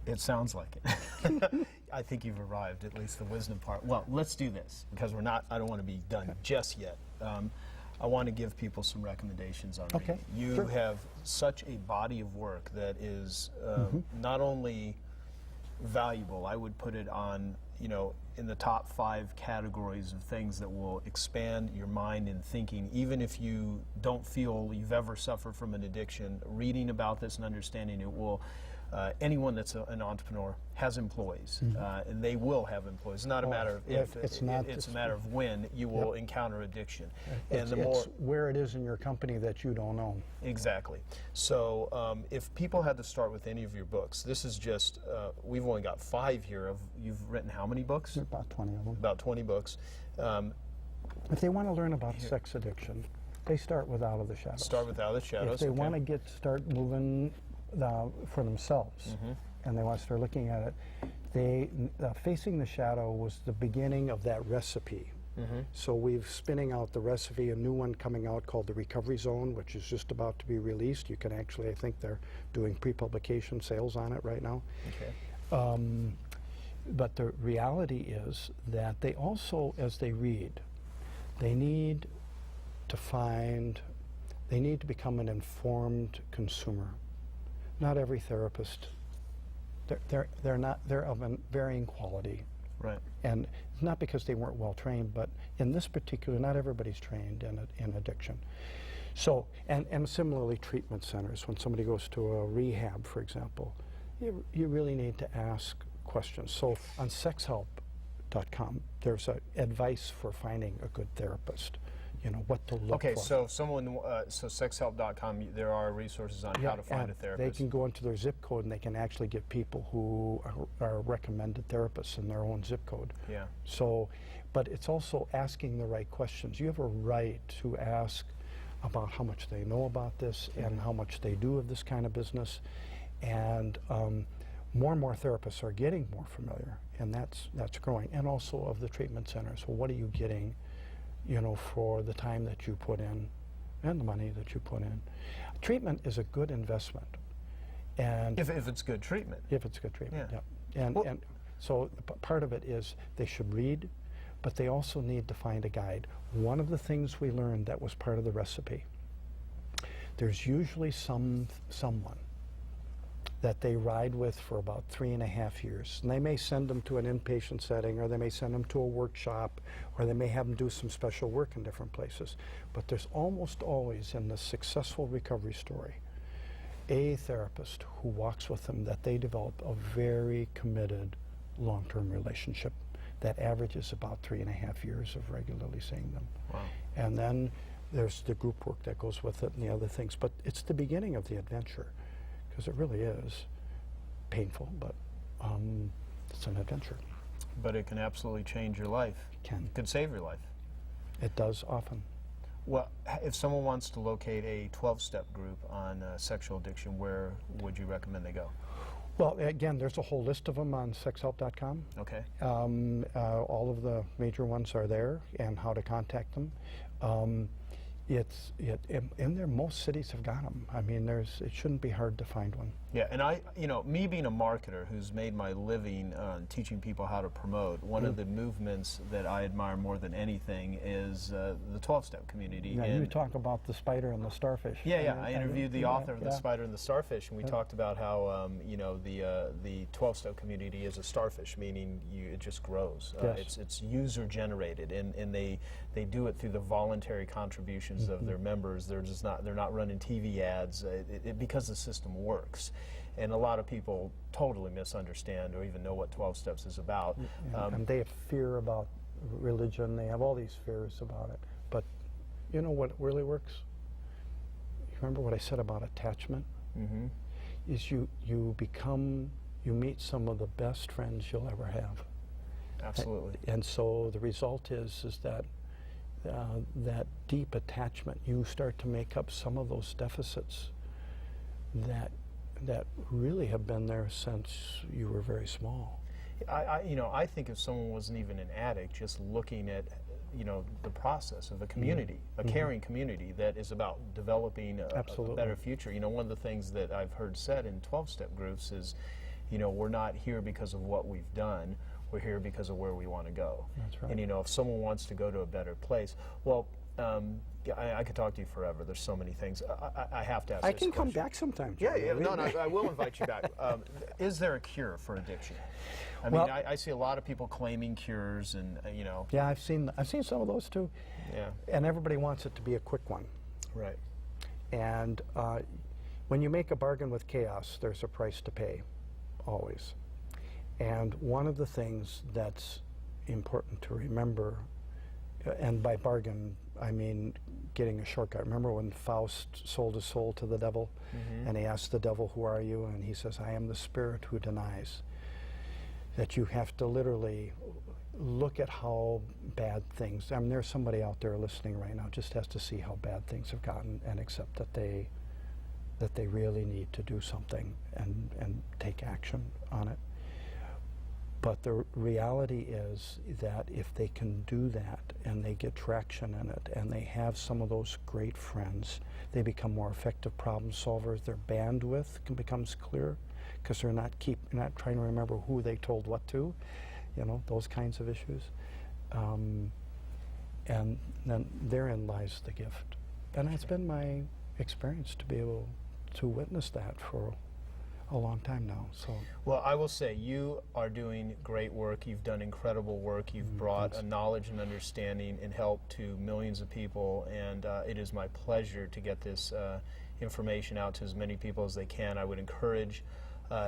It sounds like it. I think you've arrived, at least the wisdom part. Well, let's do this, because I don't want to be done just yet. I want to give people some recommendations on reading. You have such a body of work that is not only valuable, I would put it on, you know, in the top 5 categories of things that will expand your mind and thinking. Even if you don't feel you've ever suffered from an addiction, reading about this and understanding it will, anyone that's an entrepreneur has employees, and they will have employees. It's not a matter of if, it's a matter of when you will encounter addiction. And it's where it is in your company that you don't know. Exactly. So if people had to start with any of your books, this is just, we've only got 5 here. You've written how many books? About 20 of them. About 20 books. If they want to learn about sex addiction, they start with Out of the Shadows. Start with Out of the Shadows. If they want to start moving for themselves, and they want to start looking at it, Facing the Shadow was the beginning of that recipe. So we're spinning out the recipe, a new one coming out called the Recovery Zone, which is just about to be released. You can actually, I think they're doing pre-publication sales on it right now. But the reality is that they also, as they read, they need to become an informed consumer. Not every therapist, they're of a varying quality. Right. And it's not because they weren't well trained, but in this particular, not everybody's trained in addiction. So, and similarly, treatment centers. When somebody goes to a rehab, for example, you really need to ask questions. So on sexhelp.com, there's advice for finding a good therapist. You know, what to look for. Okay, so someone, so sexhelp.com, there are resources on how to find a therapist. They can go into their zip code and they can actually get people who are recommended therapists in their own zip code. Yeah. So, but it's also asking the right questions. You have a right to ask about how much they know about this and how much they do of this kind of business. And more and more therapists are getting more familiar, and that's growing. And also of the treatment centers. Well, what are you getting, you know, for the time that you put in and the money that you put in? Treatment is a good investment. And if it's good treatment. If it's good treatment, yeah. And so part of it is they should read, but they also need to find a guide. One of the things we learned that was part of the recipe, there's usually someone that they ride with for about 3.5 years. And they may send them to an inpatient setting, or they may send them to a workshop, or they may have them do some special work in different places. But there's almost always in the successful recovery story a therapist who walks with them that they develop a very committed long-term relationship. that averages about 3.5 years of regularly seeing them. Wow. And then there's the group work that goes with it and the other things. But it's the beginning of the adventure, because it really is painful, but it's an adventure. But it can absolutely change your life. It can. It could save your life. It does often. Well, if someone wants to locate a 12-step group on sexual addiction, where would you recommend they go? Well, again, there's a whole list of them on sexhelp.com. Okay. All of the major ones are there, and how to contact them. In there, most cities have got them. I mean, it shouldn't be hard to find one. Yeah, and me being a marketer who's made my living teaching people how to promote, one of the movements that I admire more than anything is the 12-step community. Now, you talk about the spider and the starfish. Yeah, I interviewed the author of The Spider and the Starfish, and we talked about how the 12-step community is a starfish, meaning it just grows. Yes. It's user generated, and they do it through the voluntary contributions of their members. They're not running TV ads because the system works. And a lot of people totally misunderstand or even know what 12 Steps is about. And they have fear about religion. They have all these fears about it. But you know what really works? You remember what I said about attachment? Mm-hmm. Is you meet some of the best friends you'll ever have. Absolutely. And so the result is that that deep attachment, you start to make up some of those deficits that really have been there since you were very small. I think if someone wasn't even an addict, just looking at the process of a community, a caring community that is about developing a better future. One of the things that I've heard said in 12-step groups is, we're not here because of what we've done. We're here because of where we want to go. That's right. And if someone wants to go to a better place, well, I could talk to you forever. There's so many things. I have to ask. I can come question. back sometime. Yeah, no, I will invite you back. Is there a cure for addiction? I mean, I see a lot of people claiming cures, and Yeah, I've seen some of those too. Yeah. And everybody wants it to be a quick one. Right. And when you make a bargain with chaos, there's a price to pay, always. And one of the things that's important to remember, and by bargain, I mean getting a shortcut. Remember when Faust sold his soul to the devil? Mm-hmm. And he asked the devil, "Who are you?" And he says, "I am the spirit who denies." That you have to literally look at how bad things, I mean, there's somebody out there listening right now just has to see how bad things have gotten and accept that they really need to do something and take action on it. But the reality is that if they can do that and they get traction in it and they have some of those great friends, they become more effective problem solvers. Their bandwidth becomes clear because they're not trying to remember who they told what to, those kinds of issues. And then therein lies the gift. And it's been my experience to be able to witness that for a long time now. So, well, I will say you are doing great work. You've done incredible work. You've brought a knowledge and understanding and help to millions of people, and it is my pleasure to get this information out to as many people as they can. I would encourage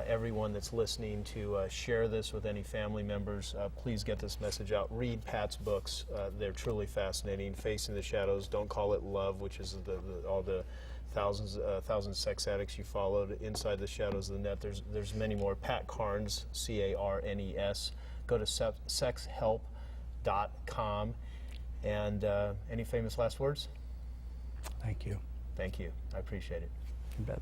everyone that's listening to share this with any family members. Please get this message out. Read Pat's books. They're truly fascinating. Facing the Shadows, Don't Call It Love, which is all the thousand sex addicts you followed, Inside the Shadows of the Net. There's many more. Pat Carnes, Carnes. Go to sexhelp.com. And any famous last words? Thank you. Thank you. I appreciate it. You bet.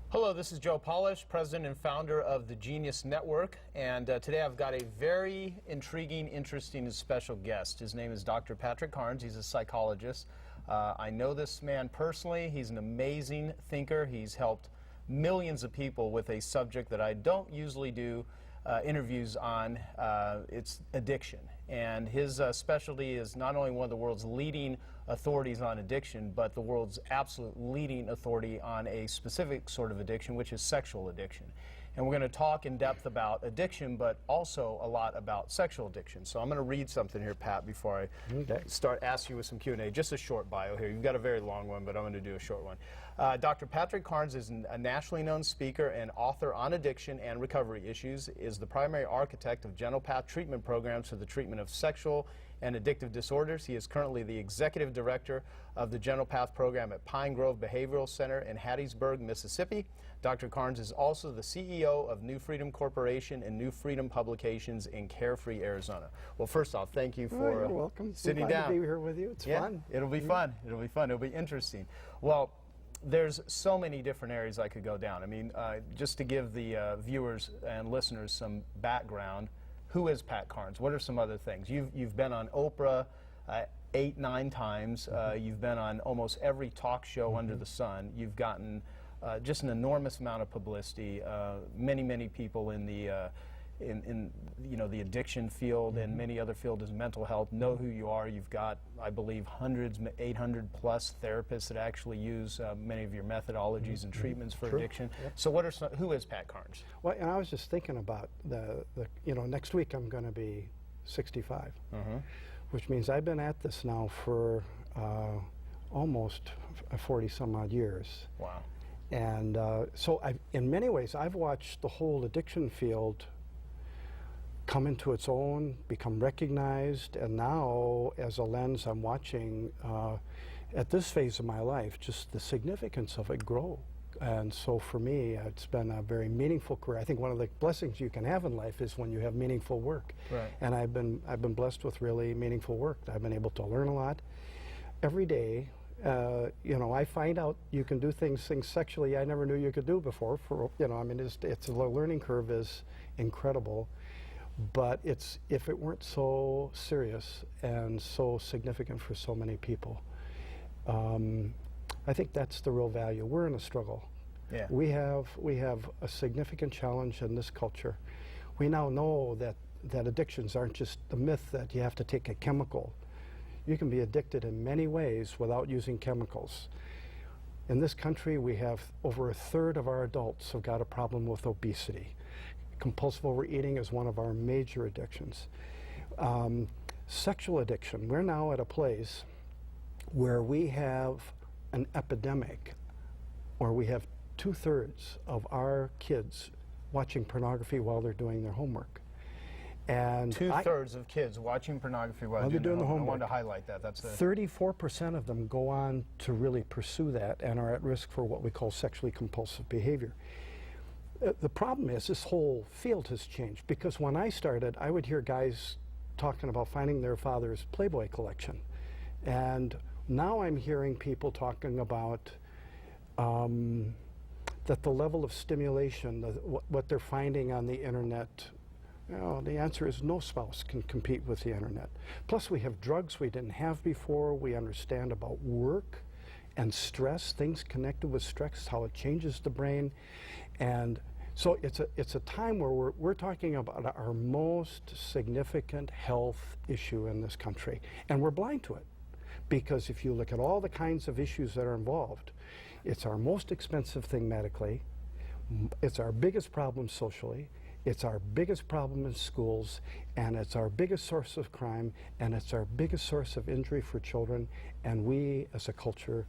Hello, this is Joe Polish, president and founder of the Genius Network, and today I've got a very intriguing, interesting, and special guest. His name is Dr. Patrick Carnes. He's a psychologist. I know this man personally. He's an amazing thinker. He's helped millions of people with a subject that I don't usually do interviews on. It's addiction. And his specialty is not only one of the world's leading authorities on addiction, but the world's absolute leading authority on a specific sort of addiction, which is sexual addiction. And we're going to talk in depth about addiction, but also a lot about sexual addiction. So I'm going to read something here, Pat, before I start asking you with some Q&A. Just a short bio here. You've got a very long one, but I'm going to do a short one. Dr. Patrick Carnes is a nationally known speaker and author on addiction and recovery issues, is the primary architect of Gentle Path treatment programs for the treatment of sexual and addictive disorders. He is currently the executive director of the Gentle Path program at Pine Grove Behavioral Center in Hattiesburg, Mississippi. Dr. Carnes is also the CEO of New Freedom Corporation and New Freedom Publications in Carefree, Arizona. Well, first off, thank you for you're welcome. sitting I'm glad down. to be here with you. It's fun. It'll be fun. It'll be fun. It'll be interesting. Well, there's so many different areas I could go down. I mean, just to give the viewers and listeners some background, who is Pat Carnes? What are some other things? You've been on Oprah 8, 9 times. You've been on almost every talk show under the sun. You've gotten just an enormous amount of publicity. Many people in the the addiction field and many other fields as mental health know who you are. You've got, I believe, hundreds, 800 plus therapists that actually use many of your methodologies and treatments for addiction. Yep. So who is Pat Carnes? Well, and I was just thinking about next week I'm going to be 65, which means I've been at this now for almost 40 some odd years. Wow. And so in many ways, I've watched the whole addiction field come into its own, become recognized, and now, as a lens, I'm watching, at this phase of my life, just the significance of it grow. And so for me, it's been a very meaningful career. I think one of the blessings you can have in life is when you have meaningful work. Right. And I've been blessed with really meaningful work. I've been able to learn a lot. Every day, I find out you can do things sexually I never knew you could do before. The learning curve is incredible. But if it weren't so serious and so significant for so many people, I think that's the real value. We're in a struggle. Yeah. We have a significant challenge in this culture. We now know that addictions aren't just the myth that you have to take a chemical. You can be addicted in many ways without using chemicals. In this country, we have over 1/3 of our adults have got a problem with obesity. Compulsive overeating is one of our major addictions. Sexual addiction, we're now at a place where we have an epidemic, or we have 2/3 of our kids watching pornography while they're doing their homework. And 2/3 of kids watching pornography while they're doing the homework. I wanted to highlight that. That's 34% of them go on to really pursue that and are at risk for what we call sexually compulsive behavior. The problem is this whole field has changed, because when I started, I would hear guys talking about finding their father's Playboy collection. And now I'm hearing people talking about that the level of stimulation, what they're finding on the internet, the answer is no spouse can compete with the internet. Plus we have drugs we didn't have before. We understand about work and stress, things connected with stress, how it changes the brain. And so it's a time where we're talking about our most significant health issue in this country, and we're blind to it, because if you look at all the kinds of issues that are involved, it's our most expensive thing medically, it's our biggest problem socially, it's our biggest problem in schools, and it's our biggest source of crime, and it's our biggest source of injury for children, and we as a culture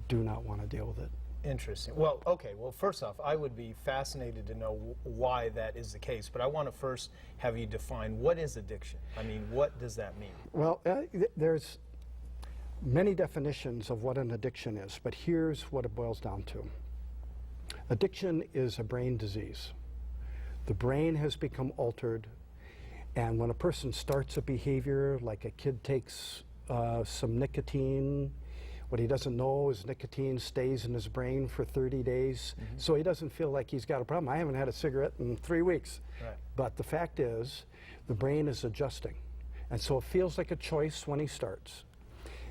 do not want to deal with it. Interesting. Well, okay. Well, first off, I would be fascinated to know why that is the case, but I want to first have you define what is addiction. I mean, what does that mean? Well, there's many definitions of what an addiction is, but here's what it boils down to. Addiction is a brain disease. The brain has become altered, and when a person starts a behavior, like a kid takes some nicotine, what he doesn't know is nicotine stays in his brain for 30 days, so he doesn't feel like he's got a problem. I haven't had a cigarette in 3 weeks. Right. But the fact is, the brain is adjusting. And so it feels like a choice when he starts.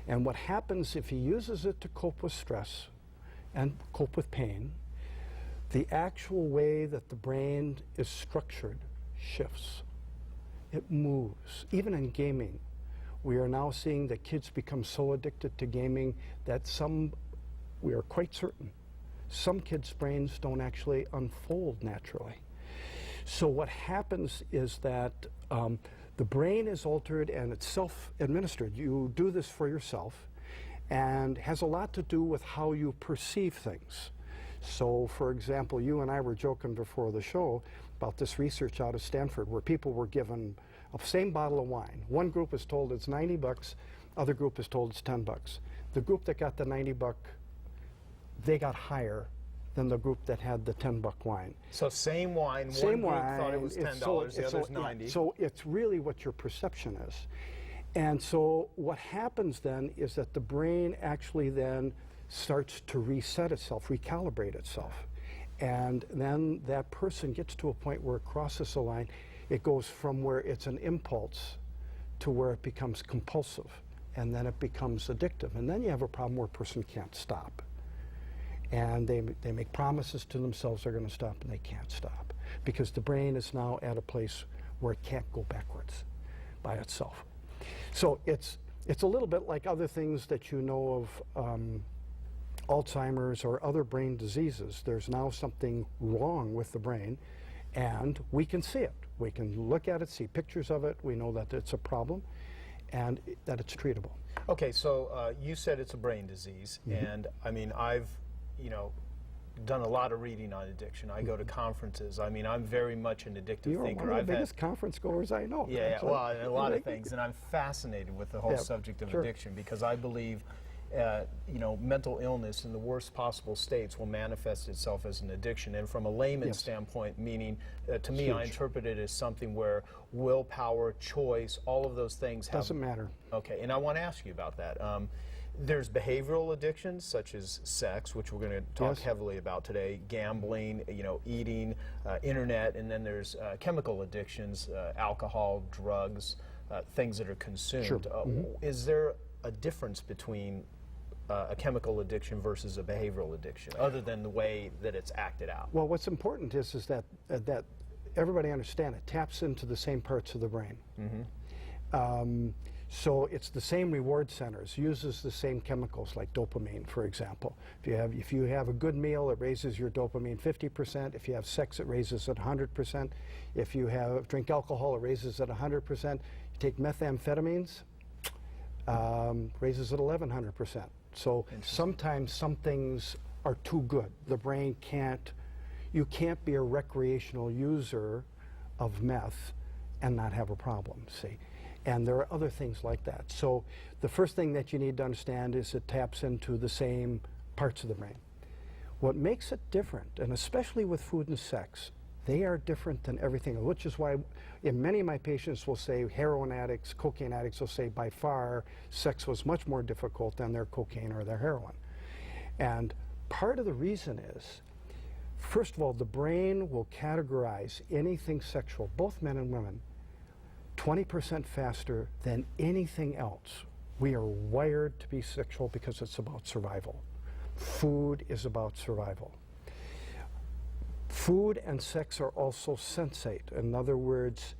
And what happens if he uses it to cope with stress and cope with pain, the actual way that the brain is structured shifts. it moves. Even in gaming, we are now seeing that kids become so addicted to gaming that we are quite certain, some kids' brains don't actually unfold naturally. So what happens is that the brain is altered and it's self-administered. You do this for yourself, and has a lot to do with how you perceive things. So, for example, you and I were joking before the show about this research out of Stanford where people were given a same bottle of wine. One group is told it's $90, other group is told it's $10. The group that got the $90, they got higher than the group that had the $10 wine. So same wine, Same one group wine, thought it was $10, the other's $90. So it's really what your perception is. And so what happens then is that the brain actually then starts to reset itself, recalibrate itself. And then that person gets to a point where it crosses the line. It goes from where it's an impulse to where it becomes compulsive. And then it becomes addictive. And then you have a problem where a person can't stop. And they make promises to themselves they're going to stop, and they can't stop. Because the brain is now at a place where it can't go backwards by itself. So it's a little bit like other things that you know of Alzheimer's or other brain diseases. There's now something wrong with the brain, and we can see it. We can look at it, see pictures of it. We know that it's a problem and that it's treatable. Okay, so you said it's a brain disease, and I mean, I've, done a lot of reading on addiction. I go to conferences. I mean, I'm very much an addictive You're thinker. one of the biggest conference goers I know. Yeah, well, and a lot of things, and I'm fascinated with the whole subject of addiction because I believe, mental illness in the worst possible states will manifest itself as an addiction. And from a layman's standpoint, meaning, to me, I interpret it as something where willpower, choice, all of those things doesn't matter. Okay, and I want to ask you about that. There's behavioral addictions such as sex, which we're going to talk heavily about today, gambling, eating, internet, and then there's chemical addictions, alcohol, drugs, things that are consumed. Sure. Is there a difference between a chemical addiction versus a behavioral addiction, other than the way that it's acted out? Well, what's important is that that everybody understand it taps into the same parts of the brain. So it's the same reward centers, uses the same chemicals like dopamine, for example. If you have a good meal, it raises your dopamine 50%. If you have sex, it raises it 100%. If you drink alcohol, it raises it 100%. You take methamphetamines, raises it 1100%. So sometimes some things are too good. The brain you can't be a recreational user of meth and not have a problem, see? And there are other things like that. So the first thing that you need to understand is it taps into the same parts of the brain. What makes it different, and especially with food and sex, they are different than everything else, which is why many of my patients will say, heroin addicts, cocaine addicts will say, by far, sex was much more difficult than their cocaine or their heroin. And part of the reason is, first of all, the brain will categorize anything sexual, both men and women, 20% faster than anything else. We are wired to be sexual because it's about survival. Food is about survival. Food and sex are also sensate. In other words,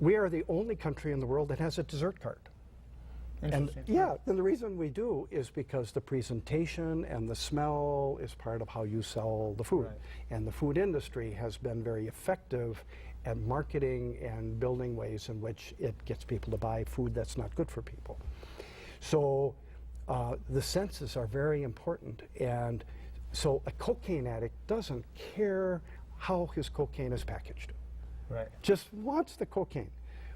we are the only country in the world that has a dessert cart. And and the reason we do is because the presentation and the smell is part of how you sell the food. And the food industry has been very effective at marketing and building ways in which it gets people to buy food that's not good for people. So the senses are very important. And so a cocaine addict doesn't care how his cocaine is packaged. Just wants the cocaine.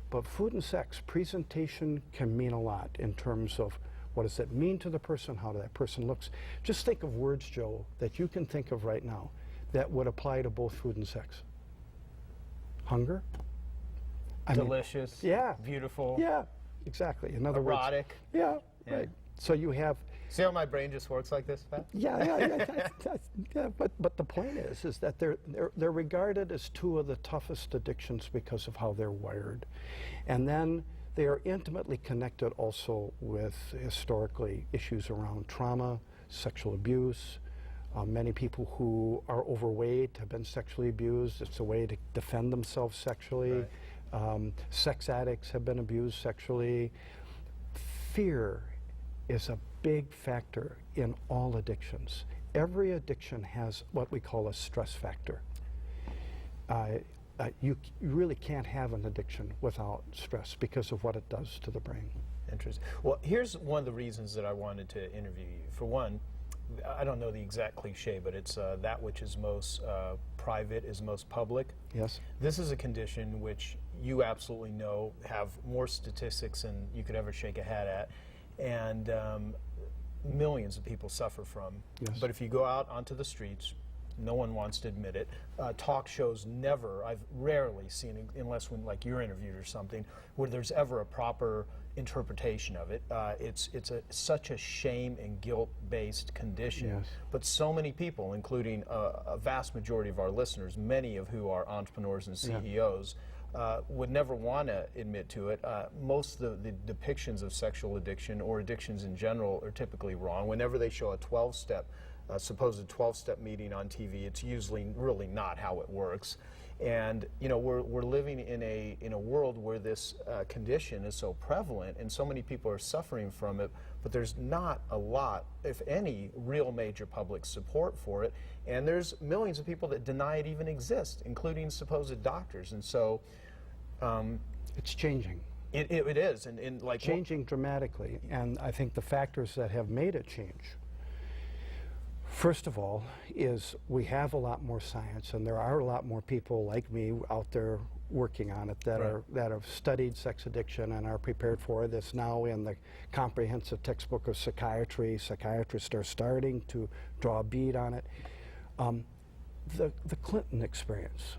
But food and sex, presentation can mean a lot in terms of what does it mean to the person, how that person looks. Just think of words, Joe, that you can think of right now that would apply to both food and sex. Hunger. Delicious. Beautiful. Yeah, exactly. In other words. Erotic. Yeah, right. So you have. See how my brain just works like this, Pat? Yeah. But the point is that they're regarded as two of the toughest addictions because of how they're wired, and then they are intimately connected also with historically issues around trauma, sexual abuse. Many people who are overweight have been sexually abused. It's a way to defend themselves sexually. Sex addicts have been abused sexually. Fear is a big factor in all addictions. Every addiction has what we call a stress factor. You really can't have an addiction without stress because of what it does to the brain. Interesting. Well, here's one of the reasons that I wanted to interview you. For one, I don't know the exact cliche, but it's that which is most private is most public. Yes. This is a condition which you absolutely know have more statistics than you could ever shake a hat at, and millions of people suffer from. Yes. But if you go out onto the streets, no one wants to admit it. Talk shows never, I've rarely seen, unless when like you're interviewed or something, where there's ever a proper interpretation of it. It's such a shame and guilt-based condition. Yes. But so many people, including a vast majority of our listeners, many of who are entrepreneurs and CEOs, would never want to admit to it. Most of the depictions of sexual addiction or addictions in general are typically wrong. Whenever they show a 12-step, supposed 12-step meeting on TV, it's usually really not how it works. And you know, we're living in a world where this condition is so prevalent, and so many people are suffering from it. But there's not a lot, if any, real major public support for it. And there's millions of people that deny it even exists, including supposed doctors. And so, It's changing. It is, and like Changing dramatically, and I think the factors that have made it change, first of all, is we have a lot more science, and there are a lot more people like me out there working on it that that have studied sex addiction and are prepared for it. It's now in the comprehensive textbook of psychiatry. Psychiatrists are starting to draw a bead on it. The Clinton experience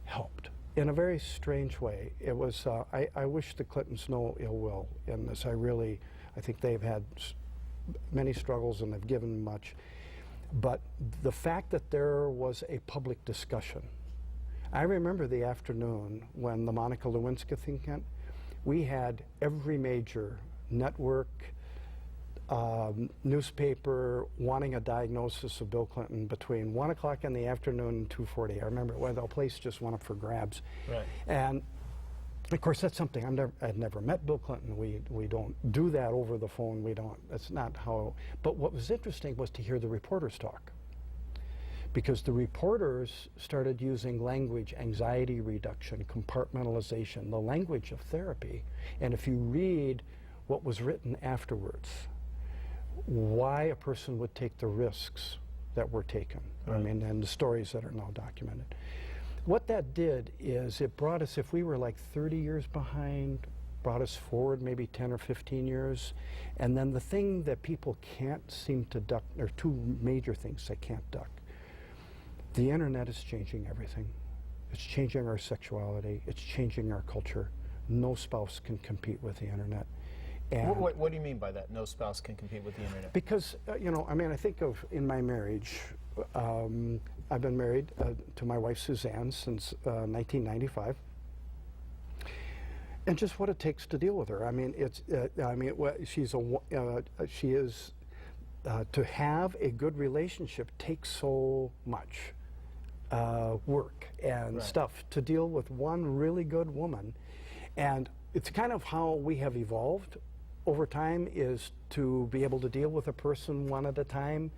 helped in a very strange way. It was, I wish the Clintons no ill will in this. I think they've had many struggles and they've given much. But the fact that there was a public discussion. I remember the afternoon when the Monica Lewinsky thing came. We had every major network, newspaper wanting a diagnosis of Bill Clinton between 1 o'clock in the afternoon and 2:40. I remember the place just went up for grabs. Right. And of course, that's something I'd never met Bill Clinton. We don't do that over the phone. We don't. That's not how. But what was interesting was to hear the reporters talk, because the reporters started using language, anxiety reduction, compartmentalization, the language of therapy. And if you read what was written afterwards, why a person would take the risks that were taken. Right. I mean, and the stories that are now documented. What that did is it brought us, if we were like 30 years behind, brought us forward maybe 10 or 15 years. And then the thing that people can't seem to duck, there are two major things they can't duck. The internet is changing everything. It's changing our sexuality. It's changing our culture. No spouse can compete with the internet. And what do you mean by that? No spouse can compete with the internet? because, you know, I mean, I think of in my marriage, I've been married to my wife Suzanne since 1995, and just what it takes to deal with her. I mean, she is to have a good relationship takes so much work and stuff to deal with one really good woman, and it's kind of how we have evolved over time, is to be able to deal with a person one at a time.